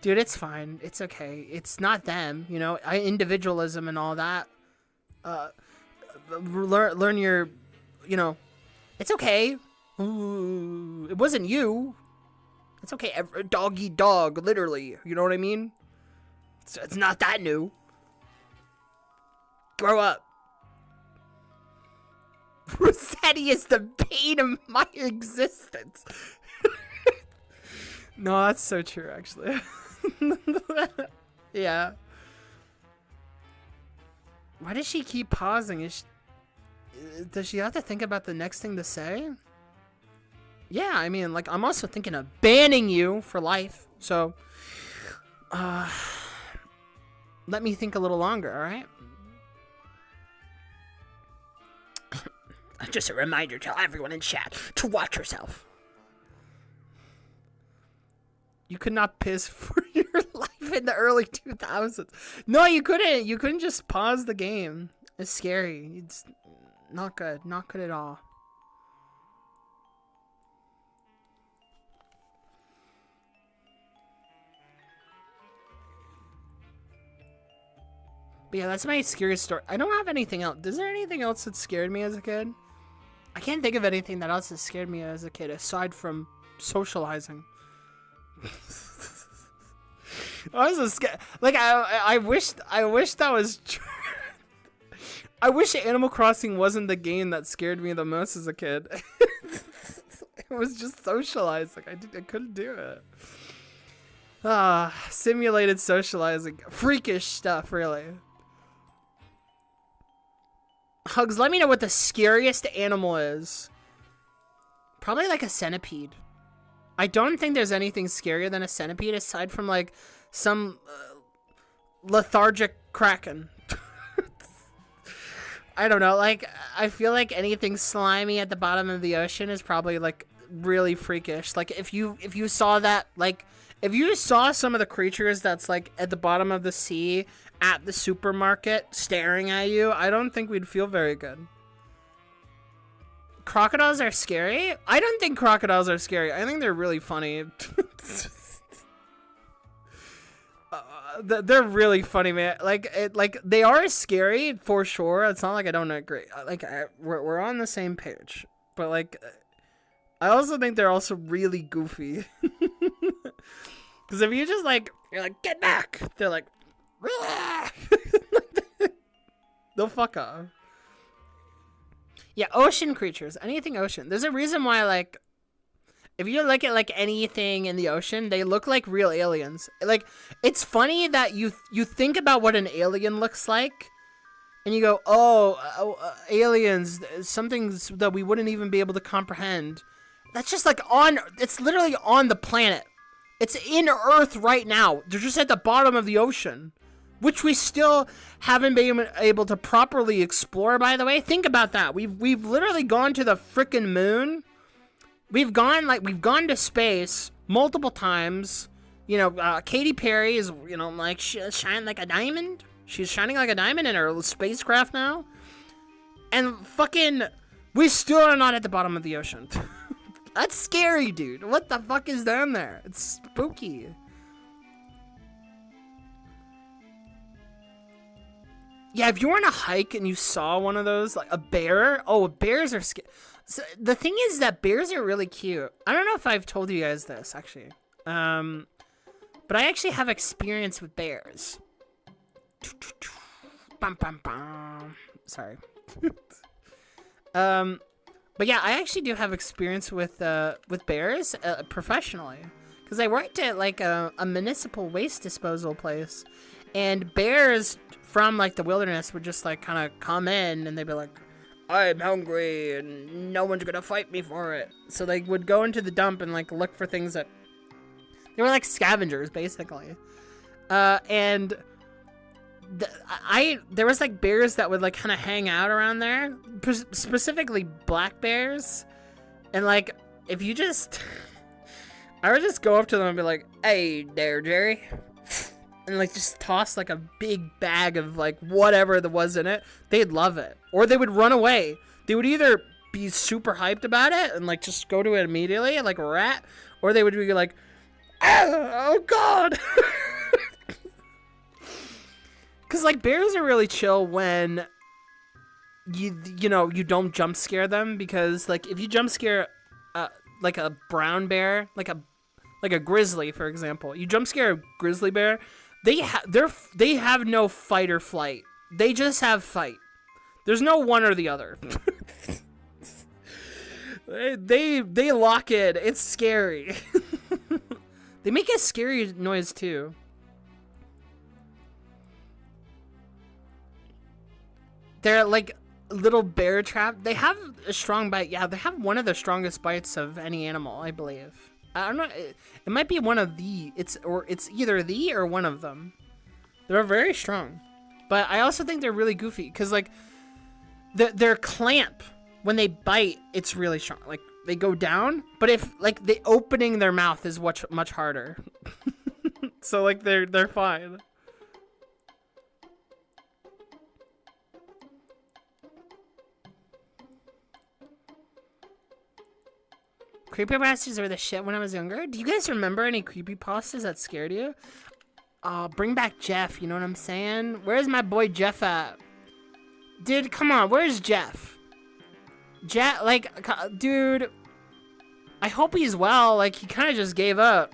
S1: Dude, it's fine. It's okay. It's not them, individualism and all that. Learn your, it's okay. Ooh, it wasn't you. It's okay. Dog eat dog, literally. You know what I mean? It's not that new. Grow up. Rossetti is the pain of my existence. No, that's so true, actually. Yeah. Why does she keep pausing? Does she have to think about the next thing to say? Yeah, I mean, I'm also thinking of banning you for life. So, let me think a little longer, alright? Just a reminder to everyone in chat to watch yourself. You could not piss for your life in the early 2000s. No, you couldn't. You couldn't just pause the game. It's scary. It's not good. Not good at all. But yeah, that's my scariest story. I don't have anything else. Is there anything else that scared me as a kid? I can't think of anything that else that scared me as a kid aside from socializing. I was scared. Like I wish that was true. I wish Animal Crossing wasn't the game that scared me the most as a kid. It was just socializing. I couldn't do it. Simulated socializing. Freakish stuff, really. Hugz, let me know what the scariest animal is. Probably like a centipede. I don't think there's anything scarier than a centipede aside from like some lethargic kraken. I don't know, like I feel like anything slimy at the bottom of the ocean is probably like really freakish. Like if you saw that, like if you saw some of the creatures that's like at the bottom of the sea at the supermarket staring at you, I don't think we'd feel very good. Crocodiles are scary? I don't think crocodiles are scary. I think they're really funny. They're really funny, man. Like they are scary for sure. It's not like I don't agree. Like we're on the same page, but like I also think they're also really goofy. Because if you just like you're like get back, they're like they'll fuck off. Yeah, ocean creatures, anything ocean. There's a reason why like if you look at like anything in the ocean, they look like real aliens. Like it's funny that you think about what an alien looks like, and you go, aliens, something that we wouldn't even be able to comprehend. That's just like it's literally on the planet. It's in Earth right now. They're just at the bottom of the ocean, which we still haven't been able to properly explore. By the way, think about that. We've literally gone to the frickin' moon. We've gone to space multiple times. You know, Katy Perry is, you know, like shine like a diamond. She's shining like a diamond in her spacecraft now. And fucking, we still are not at the bottom of the ocean. That's scary, dude. What the fuck is down there? It's spooky. Yeah, if you were on a hike and you saw one of those, like a bear. Oh, bears are scary. So the thing is that bears are really cute. I don't know if I've told you guys this, actually. But I actually have experience with bears. Bum, bum, bum. Sorry. But yeah, I actually do have experience with bears professionally. Because I worked at like a municipal waste disposal place. And bears from like the wilderness would just like kind of come in and they'd be like, I'm hungry and no one's gonna fight me for it. So they would go into the dump and like look for things that they were like scavengers basically. And there was like bears that would like kind of hang out around there, specifically black bears. And like if you just I would just go up to them and be like, hey there, Jerry. And like just toss like a big bag of like whatever there was in it. They'd love it. Or they would run away. They would either be super hyped about it and like just go to it immediately like a rat, or they would be like, oh god. Cause like bears are really chill when you know you don't jump scare them, because like if you jump scare like a brown bear, like a grizzly for example, you jump scare a grizzly bear, they have no fight or flight. They just have fight. There's no one or the other. they lock in. It's scary. They make a scary noise too. They're like little bear trap. They have a strong bite. Yeah, they have one of the strongest bites of any animal, I believe. I'm not. It might be one of the. It's either the or one of them. They're very strong, but I also think they're really goofy because like their clamp when they bite, it's really strong. Like they go down, but if like the opening their mouth is much harder. So like they're fine. Creepypastas were the shit when I was younger. Do you guys remember any creepypastas that scared you? Bring back Jeff, you know what I'm saying? Where's my boy Jeff at? Dude, come on, where's Jeff? Jeff, like, dude, I hope he's well. Like, he kind of just gave up.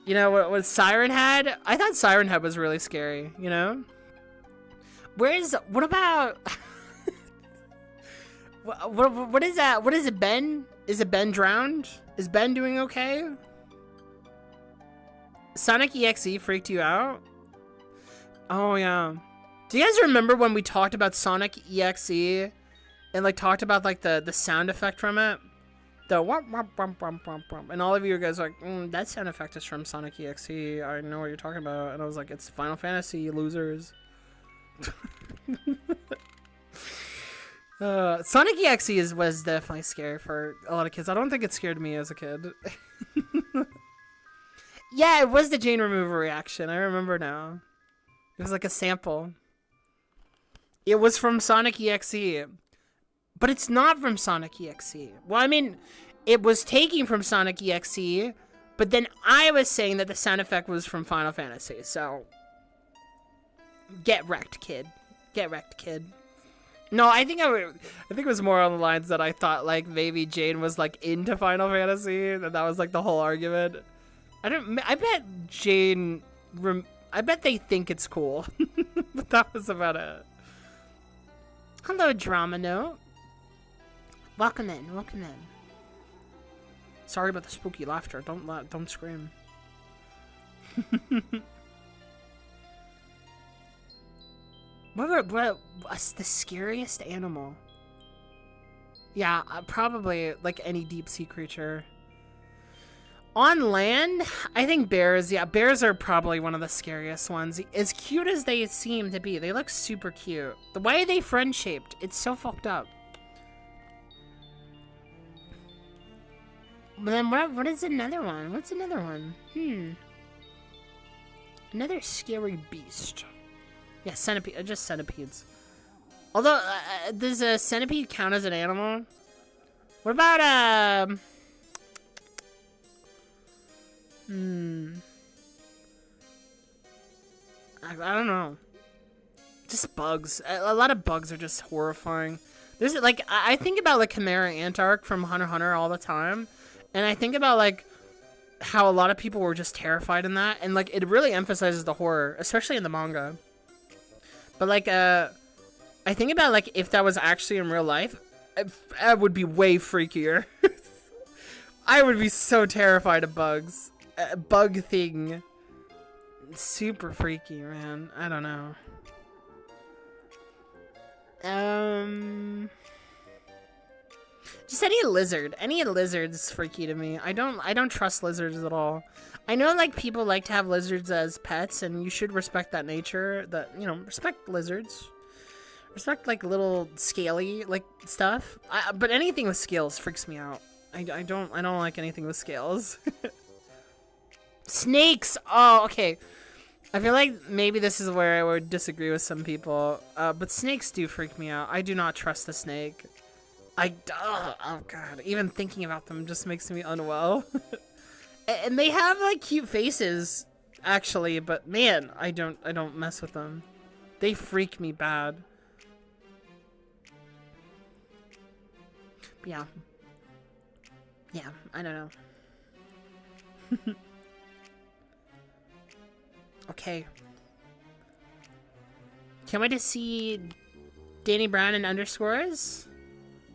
S1: You know, what Siren Head? I thought Siren Head was really scary, you know? What about... What is that? What is it, Ben? Is it Ben drowned? Is Ben doing okay? Sonic EXE freaked you out? Oh, yeah. Do you guys remember when we talked about Sonic EXE and, like, talked about, like, the sound effect from it? The womp, womp, womp, womp, womp, womp. And all of you guys were like, that sound effect is from Sonic EXE. I know what you're talking about. And I was like, it's Final Fantasy, you losers. Sonic EXE was definitely scary for a lot of kids. I don't think it scared me as a kid. Yeah, it was the Jane remover reaction. I remember now. It was like a sample. It was from Sonic EXE. But it's not from Sonic EXE. Well, I mean, it was taken from Sonic EXE, but then I was saying that the sound effect was from Final Fantasy, so... Get wrecked, kid. Get wrecked, kid. No, I think it was more on the lines that I thought, like, maybe Jane was, like, into Final Fantasy, and that was, like, the whole argument. I bet Jane... I bet they think it's cool. But that was about it. Hello, Drama Note. Welcome in, welcome in. Sorry about the spooky laughter. Don't scream. What's the scariest animal? Yeah, probably like any deep sea creature. On land, I think bears. Yeah, bears are probably one of the scariest ones. As cute as they seem to be, they look super cute. The way they friend-shaped, it's so fucked up. But then what is another one? What's another one? Another scary beast. Yeah, centipede. Just centipedes. Although, does a centipede count as an animal? What about, I don't know. Just bugs. A lot of bugs are just horrifying. There's, like, I think about, like, Chimera Antark from Hunter x Hunter all the time. And I think about, like, how a lot of people were just terrified in that. And, like, it really emphasizes the horror, especially in the manga. But, like, I think about, like, if that was actually in real life, I would be way freakier. I would be so terrified of bugs. A bug thing. Super freaky, man. I don't know. Just any lizard. Any lizard's freaky to me. I don't trust lizards at all. I know, like, people like to have lizards as pets, and you should respect that nature. That, you know, respect lizards. Respect, like, little scaly, like, stuff. But anything with scales freaks me out. I don't like anything with scales. Snakes! Oh, okay. I feel like maybe this is where I would disagree with some people. But snakes do freak me out. I do not trust the snake. Oh god, even thinking about them just makes me unwell. And they have, like, cute faces, actually, but man, I don't mess with them. They freak me bad. Yeah. Yeah, I don't know. Okay. Can't wait to see Danny Brown and underscores.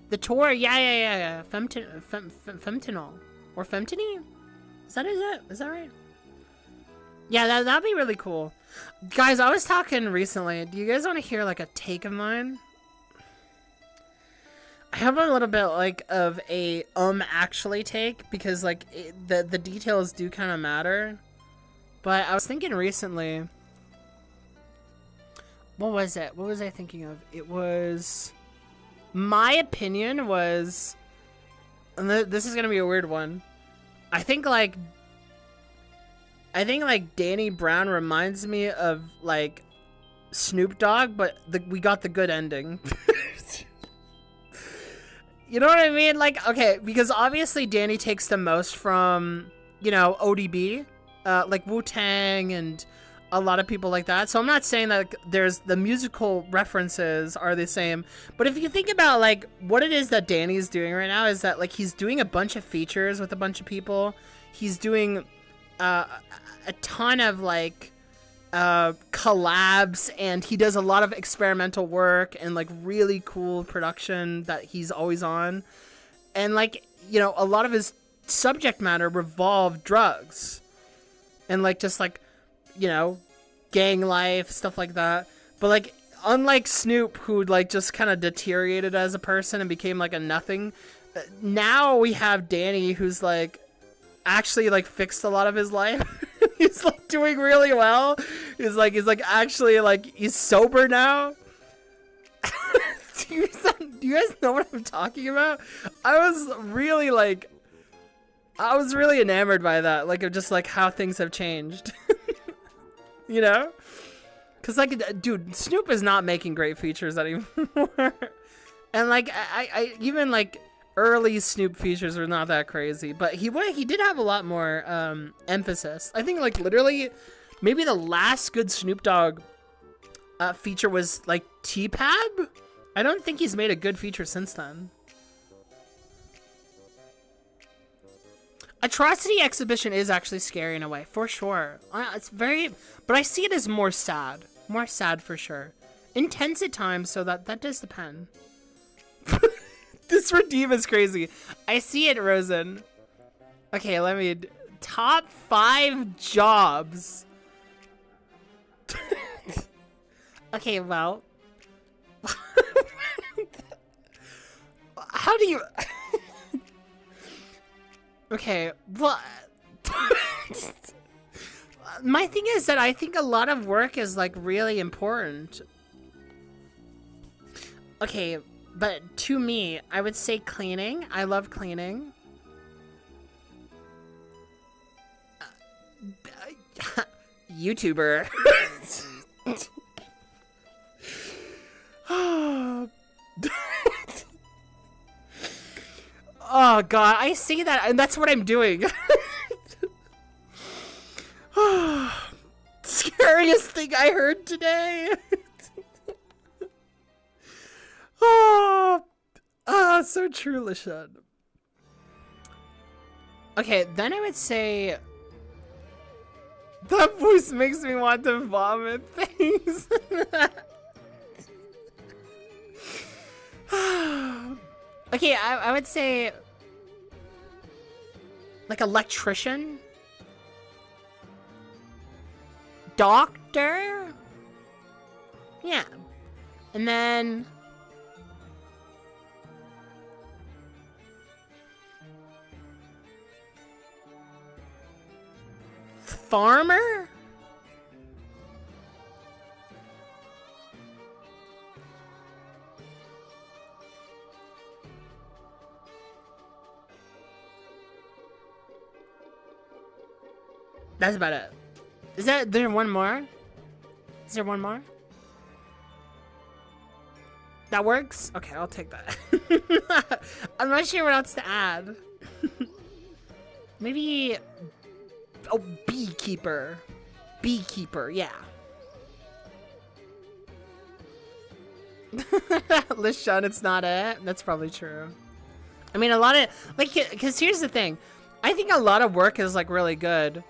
S1: The tour, yeah. Femtinol. Or Femtini? Is that right? Yeah, that'd be really cool. Guys, I was talking recently. Do you guys want to hear, like, a take of mine? I have a little bit, like, of a actually take, because, like, the details do kind of matter. But I was thinking recently... What was it? What was I thinking of? It was... My opinion was, and this is gonna be a weird one. I think like Danny Brown reminds me of like Snoop Dogg, but we got the good ending. You know what I mean? Like, okay, because obviously Danny takes the most from, you know, ODB, like Wu-Tang and a lot of people like that. So I'm not saying that there's the musical references are the same, but if you think about like what it is that Danny's doing right now is that like he's doing a bunch of features with a bunch of people. He's doing a ton of like collabs, and he does a lot of experimental work and like really cool production that he's always on. And like, you know, a lot of his subject matter revolved drugs and like just like, you know, gang life, stuff like that. But like, unlike Snoop, who like just kind of deteriorated as a person and became like a nothing, now we have Danny, who's like actually like fixed a lot of his life. He's like doing really well. He's like actually like he's sober now. Do you guys know what I'm talking about? I was really enamored by that, like of just like how things have changed. You know? Cause like, dude, Snoop is not making great features anymore. And like I even like early Snoop features were not that crazy, but he did have a lot more emphasis. I think like literally maybe the last good Snoop Dogg feature was like T-Pab. I don't think he's made a good feature since then. Atrocity Exhibition is actually scary in a way, for sure. It's very, but I see it as more sad for sure. Intense at times, so that does depend. This redeem is crazy. I see it, Rosen. Okay, let me... Top 5 jobs. Okay, well... How do you... Okay, well... My thing is that I think a lot of work is, like, really important. Okay, but to me, I would say cleaning. I love cleaning. YouTuber. Oh god, I see that, and that's what I'm doing. Scariest thing I heard today. Oh, so true, LaShawn. Okay, then I would say that voice makes me want to vomit things. Okay, I would say like electrician, doctor, yeah, and then farmer. That's about it. Is there one more? Is there one more? That works? Okay, I'll take that. I'm not sure what else to add. Maybe... Oh, beekeeper. Beekeeper, yeah. LaShawn, it's not it. That's probably true. I mean, a lot of... Like, because here's the thing. I think a lot of work is, like, really good.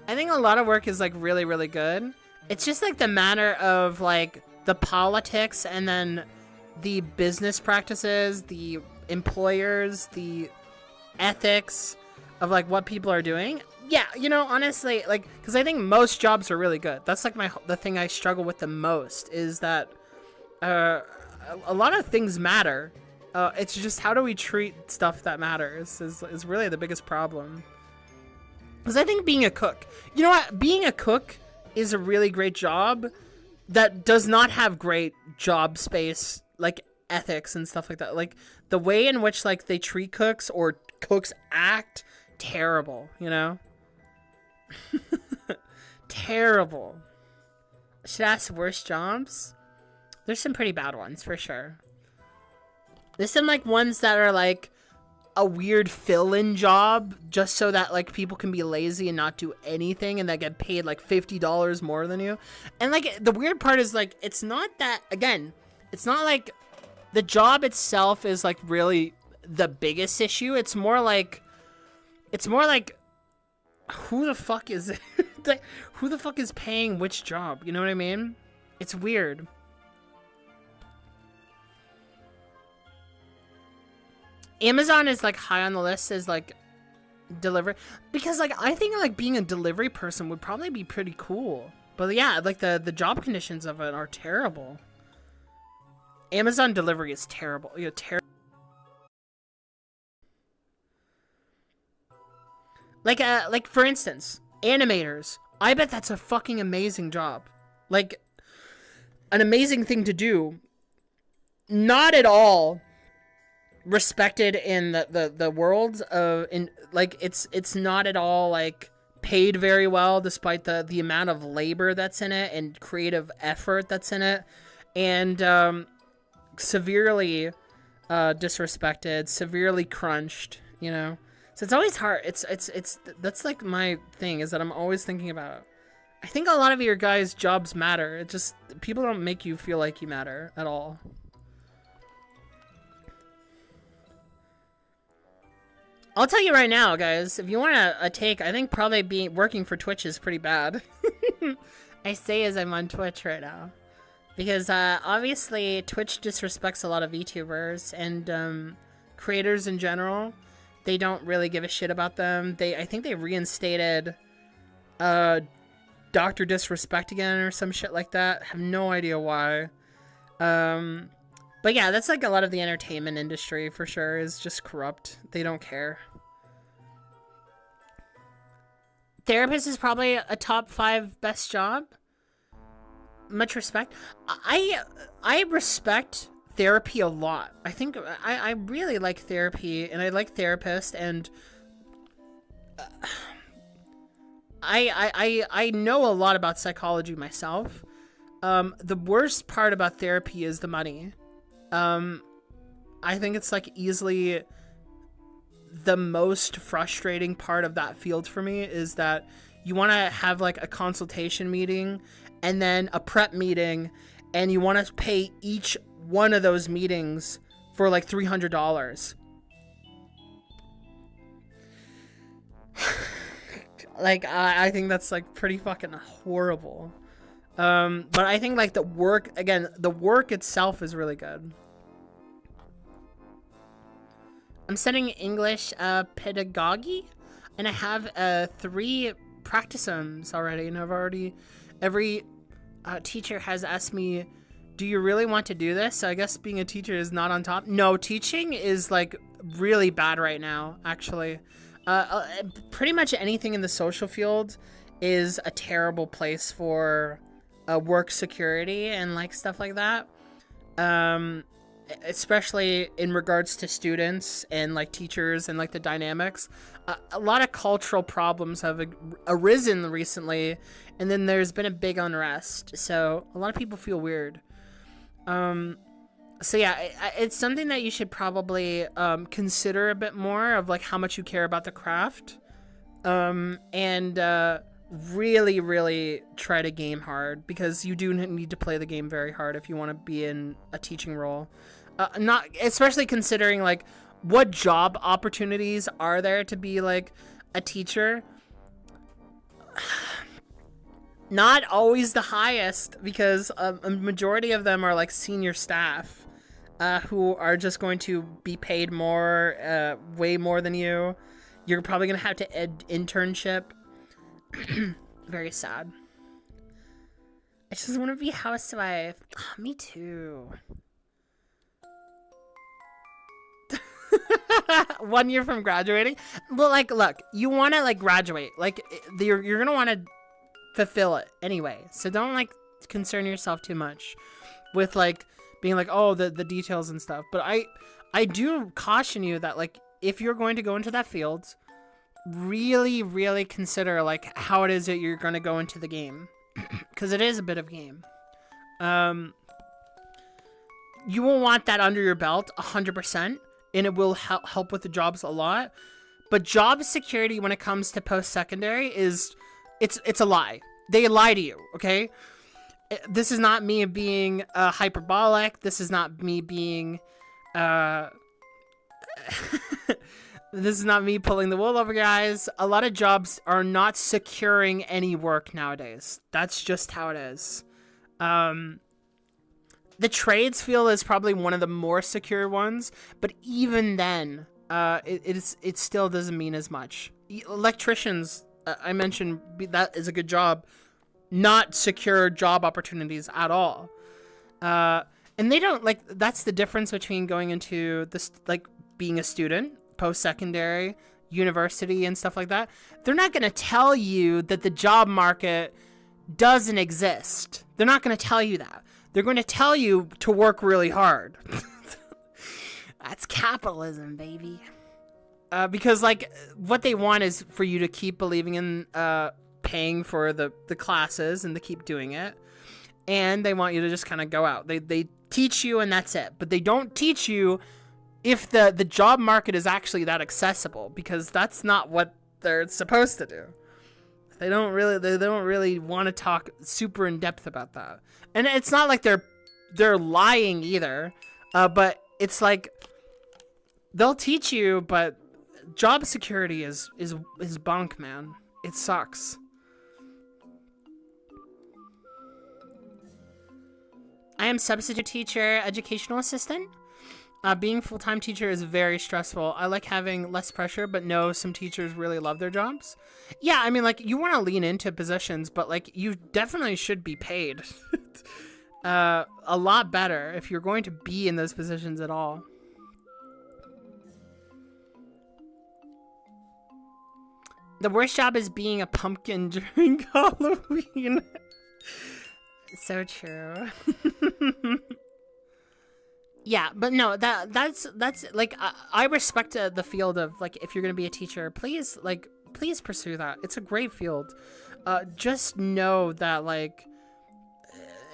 S1: I think a lot of work is like really, really good. It's just like the matter of like the politics and then the business practices, the employers, the ethics of like what people are doing. Yeah, you know, honestly, like, because I think most jobs are really good. That's like the thing I struggle with the most is that a lot of things matter. It's just how do we treat stuff that matters is really the biggest problem. Because I think being a cook, you know what? Being a cook is a really great job. that does not have great job space, like ethics and stuff like that. Like the way in which like they treat cooks or cooks act, terrible, you know? Terrible. Should I ask worst jobs? There's some pretty bad ones for sure. There's some like ones that are like a weird fill-in job just so that like people can be lazy and not do anything and that get paid like $50 more than you. And like the weird part is like it's not that, again, it's not like the job itself is like really the biggest issue. It's more like who the fuck is it? Like, who the fuck is paying which job? You know what I mean? It's weird. Amazon is like high on the list as like delivery, because like I think like being a delivery person would probably be pretty cool. But yeah, like the job conditions of it are terrible. Amazon delivery is terrible. You know, like for instance, animators. I bet that's a fucking amazing job. Like an amazing thing to do. Not at all respected in the world of in like it's not at all like paid very well, despite the amount of labor that's in it and creative effort that's in it, and severely disrespected, severely crunched, you know. So it's always hard. It's that's like my thing, is that I'm always thinking about it. I think a lot of your guys' jobs matter. It just, people don't make you feel like you matter at all. I'll tell you right now, guys, if you want a take, I think probably working for Twitch is pretty bad. I say as I'm on Twitch right now. Because obviously Twitch disrespects a lot of VTubers and creators in general. They don't really give a shit about them. I think they reinstated Dr. Disrespect again or some shit like that. I have no idea why. But yeah, that's like a lot of the entertainment industry for sure is just corrupt. They don't care. Therapist is probably a top 5 best job. Much respect. I respect therapy a lot. I think I really like therapy, and I like therapists, and I know a lot about psychology myself. The worst part about therapy is the money. I think it's like easily the most frustrating part of that field for me, is that you want to have like a consultation meeting and then a prep meeting, and you want to pay each one of those meetings for like $300. Like, I think that's like pretty fucking horrible. But I think like the work itself is really good. I'm studying English pedagogy, and I have 3 practicums already, and every teacher has asked me, do you really want to do this? So I guess being a teacher is not on top. No, teaching is like really bad right now, actually. Pretty much anything in the social field is a terrible place for work security and like stuff like that. Especially in regards to students and like teachers and like the dynamics. A lot of cultural problems have arisen recently, and then there's been a big unrest. So a lot of people feel weird. So yeah, it's something that you should probably consider a bit more of, like how much you care about the craft, and really, really try to game hard, because you do need to play the game very hard if you want to be in a teaching role. Not especially considering like what job opportunities are there to be like a teacher. Not always the highest, because a majority of them are like senior staff who are just going to be paid more, way more than you. You're probably going to have to internship. Very sad. I just want to be a housewife. Oh, me too. 1 year from graduating. Well, like, look, you want to like graduate. Like, you're going to want to fulfill it anyway. So don't like concern yourself too much with like being like, oh, the details and stuff. But I do caution you that like if you're going to go into that field, really, really consider like how it is that you're going to go into the game, because it is a bit of game. You will want that under your belt 100%, and it will help with the jobs a lot. But job security when it comes to post-secondary it's a lie. They lie to you, okay? This is not me being hyperbolic. This is not me being this is not me pulling the wool over your eyes. A lot of jobs are not securing any work nowadays. That's just how it is. The trades field is probably one of the more secure ones, but even then, it still doesn't mean as much. Electricians, I mentioned that is a good job, not secure job opportunities at all. And they don't like, that's the difference between going into this, like being a student, post-secondary, university and stuff like that. They're not going to tell you that the job market doesn't exist. They're not going to tell you that. They're going to tell you to work really hard. That's capitalism, baby. Because like what they want is for you to keep believing in paying for the classes and to keep doing it. And they want you to just kind of go out. They teach you and that's it. But they don't teach you if the job market is actually that accessible, because that's not what they're supposed to do. They don't really want to talk super in depth about that. And it's not like they're lying either. But it's like they'll teach you, but job security is bunk, man. It sucks. I am substitute teacher, educational assistant. Being full-time teacher is very stressful. I like having less pressure, but no, some teachers really love their jobs. Yeah, I mean, like, you want to lean into positions, but, like, you definitely should be paid a lot better if you're going to be in those positions at all. The worst job is being a pumpkin during Halloween. So true. Yeah, but no, that's like I respect the field of like if you're gonna be a teacher, please pursue that. It's a great field. Just know that like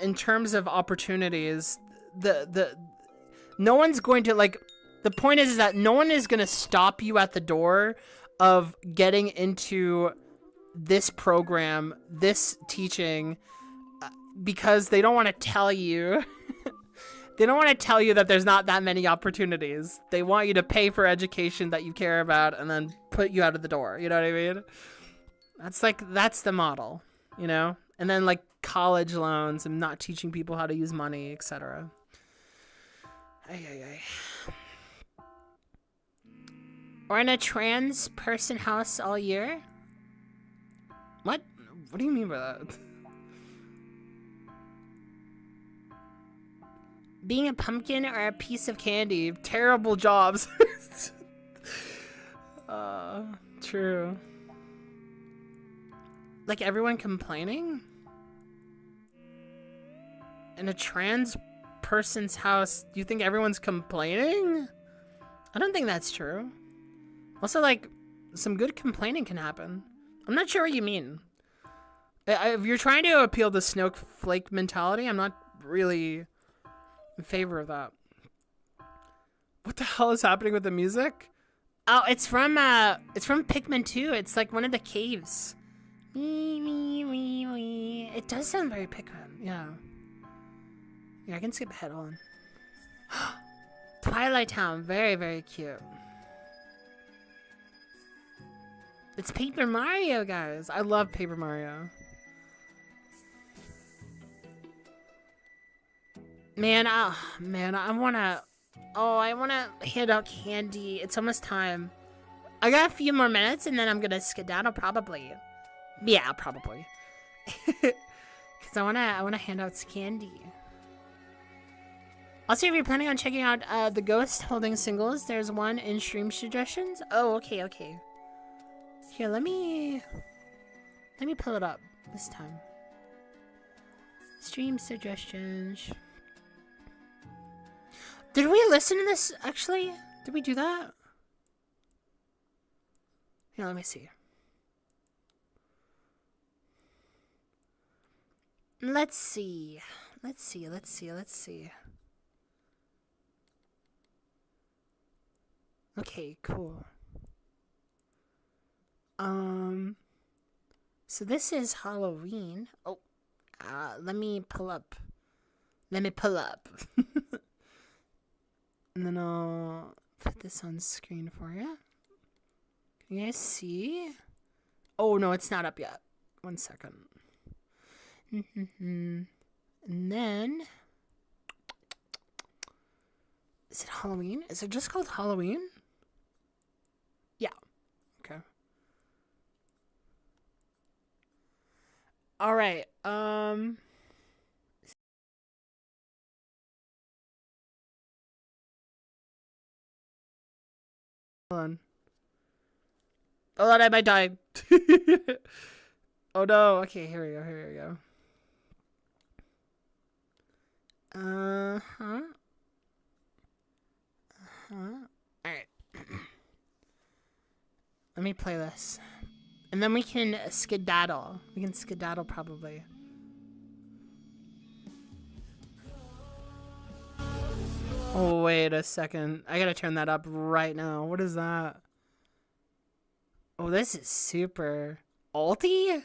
S1: in terms of opportunities, no one's going to like. The point is that no one is gonna stop you at the door of getting into this program, this teaching, because they don't want to tell you. They don't want to tell you that there's not that many opportunities. They want you to pay for education that you care about and then put you out of the door. You know what I mean? That's the model, you know? And then like college loans and not teaching people how to use money, etc. Or in a trans person house all year? What? What do you mean by that? Being a pumpkin or a piece of candy. Terrible jobs. True. Like everyone complaining? In a trans person's house, do you think everyone's complaining? I don't think that's true. Also, like, some good complaining can happen. I'm not sure what you mean. If you're trying to appeal to snowflake mentality, I'm not really in favor of that. What the hell is happening with the music? Oh, it's from Pikmin 2. It's like one of the caves. It does sound very Pikmin, yeah. Yeah, I can skip ahead on. Twilight Town, very, very cute. It's Paper Mario, guys. I love Paper Mario. Man, I wanna hand out candy. It's almost time. I got a few more minutes and then I'm gonna skedaddle probably. Yeah, probably. Cause I wanna hand out some candy. Also, if you're planning on checking out the Ghost holding singles, there's one in stream suggestions. Oh, okay. Here, let me pull it up this time. Stream suggestions. Did we listen to this actually? Did we do that? Here, let me see. Let's see. Let's see. Okay, cool. So this is Halloween. Oh, let me pull up. And then I'll put this on screen for you. Can you guys see? Oh, no, it's not up yet. 1 second. And then... Is it Halloween? Is it just called Halloween? Yeah. Okay. All right. Hold on. Oh, I might die. Oh no. Okay, here we go. Alright. Let me play this. And then we can skedaddle. We can skedaddle probably. Oh, wait a second. I gotta turn that up right now. What is that? Oh, this is super alty?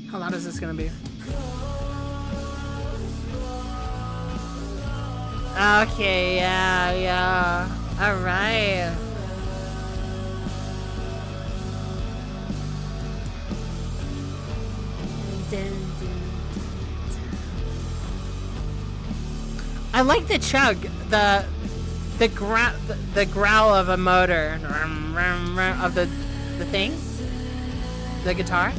S1: How loud is this gonna be? Okay, yeah. Alright. I like the chug, the growl of a motor, of the thing, the guitar.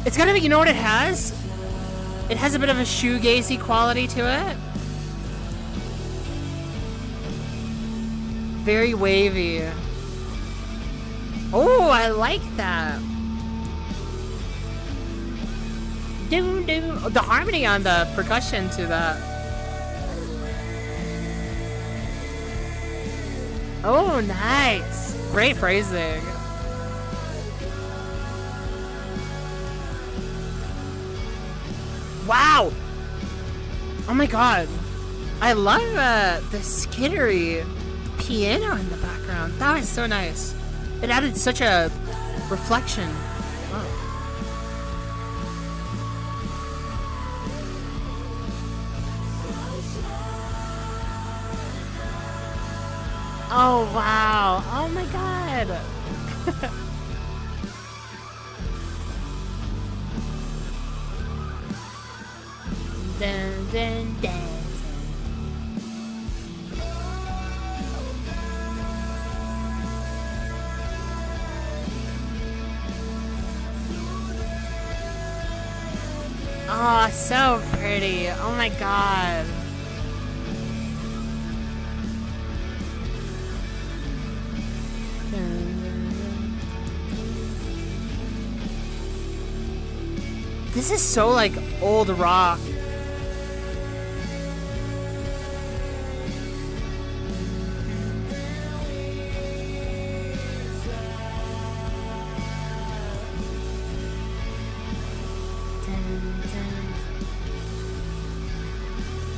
S1: It's gonna be, you know what it has? It has a bit of a shoegazy quality to it. Very wavy. Oh, I like that. The harmony on the percussion to that. Oh, nice. Great phrasing. Wow. Oh my god. I love the skittery piano in the background. That was so nice. It added such a reflection. Oh, wow. Oh, my God. Dun, dun, dun. Oh, so pretty. Oh, my God. This is so like old rock.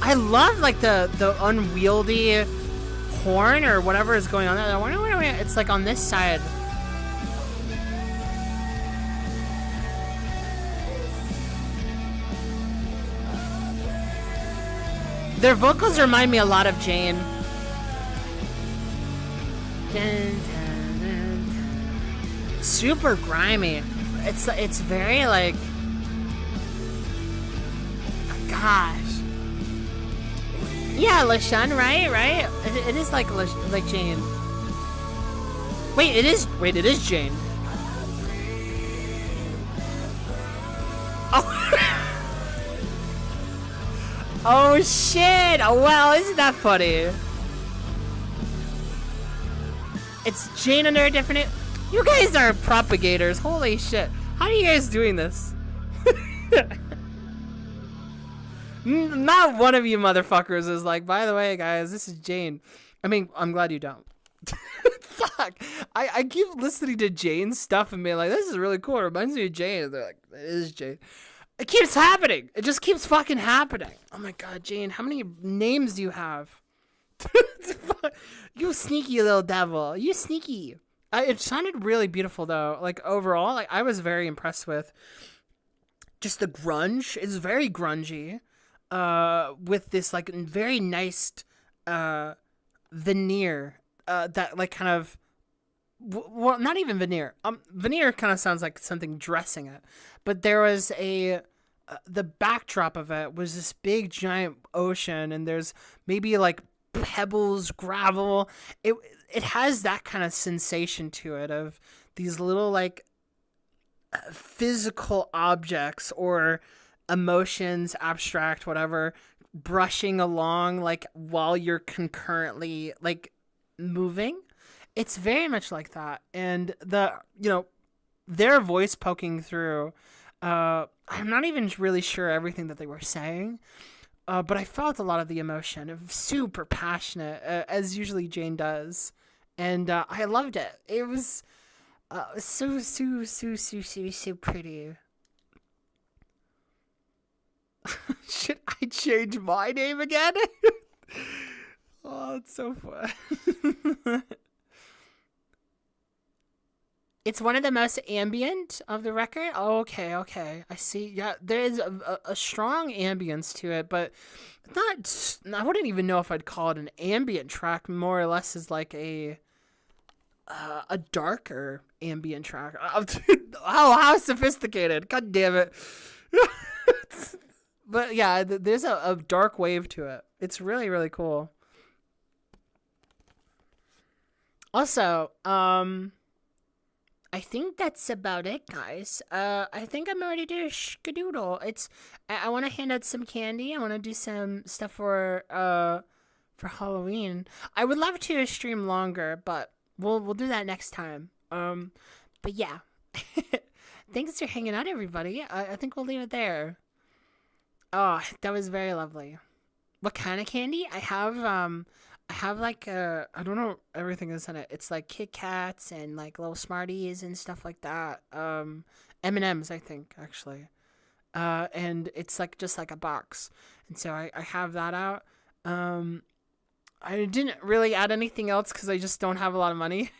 S1: I love like the unwieldy horn or whatever is going on there. It's like on this side. Their vocals remind me a lot of Jane. Dun, dun, dun, dun. Super grimy. It's very like, gosh. Yeah, LaShawn, right? It is like Jane. Wait, it is Jane. Oh. Oh shit! Oh well, isn't that funny? It's Jane under a different name. You guys are propagators. Holy shit. How are you guys doing this? Not one of you motherfuckers is like, by the way, guys, this is Jane. I mean, I'm glad you don't. Fuck. I keep listening to Jane's stuff and being like, this is really cool. It reminds me of Jane. And they're like, it is Jane. It keeps happening. It just keeps fucking happening. Oh my god, Jane, how many names do you have? You sneaky little devil. You sneaky. It sounded really beautiful though. Like overall, like I was very impressed with just the grunge. It's very grungy. With this like very nice veneer that like kind of well, not even veneer. Veneer kind of sounds like something dressing it, but there was the backdrop of it was this big giant ocean, and there's maybe like pebbles, gravel. It has that kind of sensation to it of these little like physical objects or emotions, abstract, whatever, brushing along like while you're concurrently like moving. It's very much like that. And their voice poking through, I'm not even really sure everything that they were saying, but I felt a lot of the emotion. It was super passionate, as usually Jane does. And I loved it. It was so pretty. Should I change my name again? Oh, it's so fun. It's one of the most ambient of the record. Oh, okay. I see. Yeah, there is a strong ambience to it, but not. I wouldn't even know if I'd call it an ambient track. More or less is like a darker ambient track. Oh, how sophisticated! God damn it. But yeah, there's a dark wave to it. It's really, really cool. Also, I think that's about it, guys. I think I'm ready to skedoodle. I want to hand out some candy. I want to do some stuff for Halloween. I would love to stream longer, but we'll do that next time. But yeah, thanks for hanging out, everybody. I think we'll leave it there. Oh, that was very lovely. What kind of candy? I have like I don't know everything that's in it. It's like Kit Kats and like little Smarties and stuff like that. M&Ms, I think, actually. And it's like just like a box. And so I have that out. I didn't really add anything else because I just don't have a lot of money.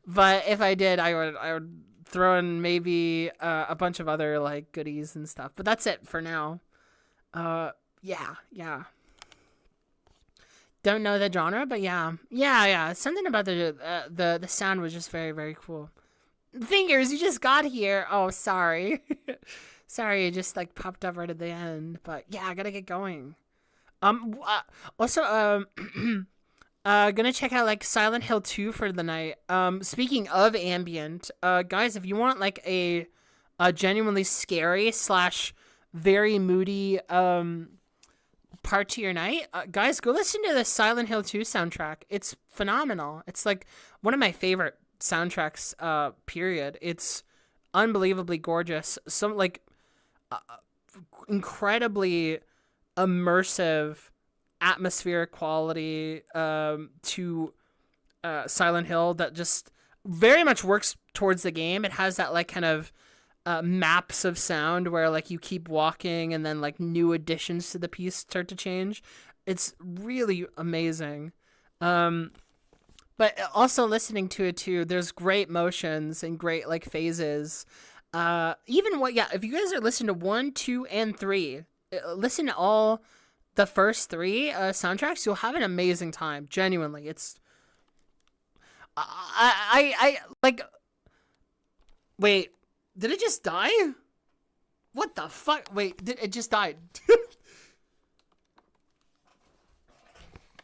S1: But if I did, I would throw in maybe a bunch of other like goodies and stuff. But that's it for now. Yeah. Don't know the genre, but yeah. Something about the sound was just very, very cool. Fingers, you just got here. Oh, sorry. Sorry, it just like popped up right at the end. But yeah, I gotta get going. Also, gonna check out like Silent Hill 2 for the night. Speaking of ambient, guys, if you want like a genuinely scary / very moody part to your night, guys, go listen to the Silent Hill 2 soundtrack. It's phenomenal. It's like one of my favorite soundtracks, period. It's unbelievably gorgeous. Some like incredibly immersive atmospheric quality to Silent Hill that just very much works towards the game. It has that like kind of maps of sound where like you keep walking and then like new additions to the piece start to change. It's really amazing. But also listening to it too, there's great motions and great like phases. If you guys are listening to 1, 2, and 3, listen to all the first 3 soundtracks, you'll have an amazing time. Genuinely, it's I like. Wait, did it just die? What the fuck? Wait, it just died?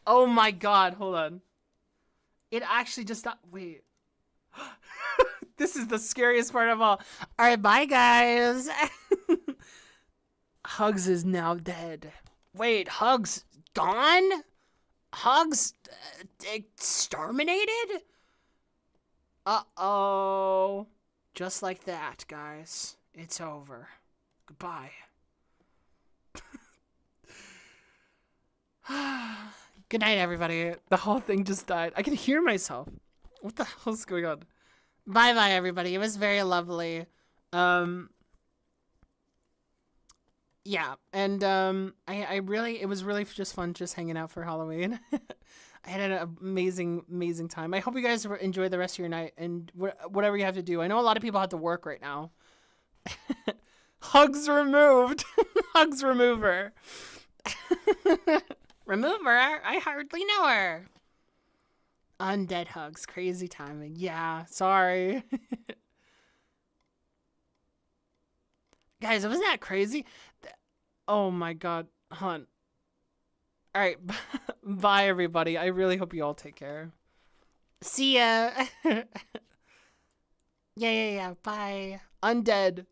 S1: Oh my god! Hold on. It actually just died. Wait. This is the scariest part of all. All right, bye guys. Hugz is now dead. Wait, Hugz gone? Hugz exterminated? Uh-oh. Just like that, guys. It's over. Goodbye. Good night, everybody. The whole thing just died. I can hear myself. What the hell's going on? Bye-bye, everybody. It was very lovely. Yeah, and it was really just fun just hanging out for Halloween. I had an amazing time. I hope you guys enjoy the rest of your night and whatever you have to do. I know a lot of people have to work right now. Hugs removed. Hugs remover. Remover? I hardly know her. Undead Hugs. Crazy timing. Yeah, sorry. Guys, wasn't that crazy? Oh my god. Hunt. Alright. Bye, everybody. I really hope you all take care. See ya. Yeah. Bye. Undead.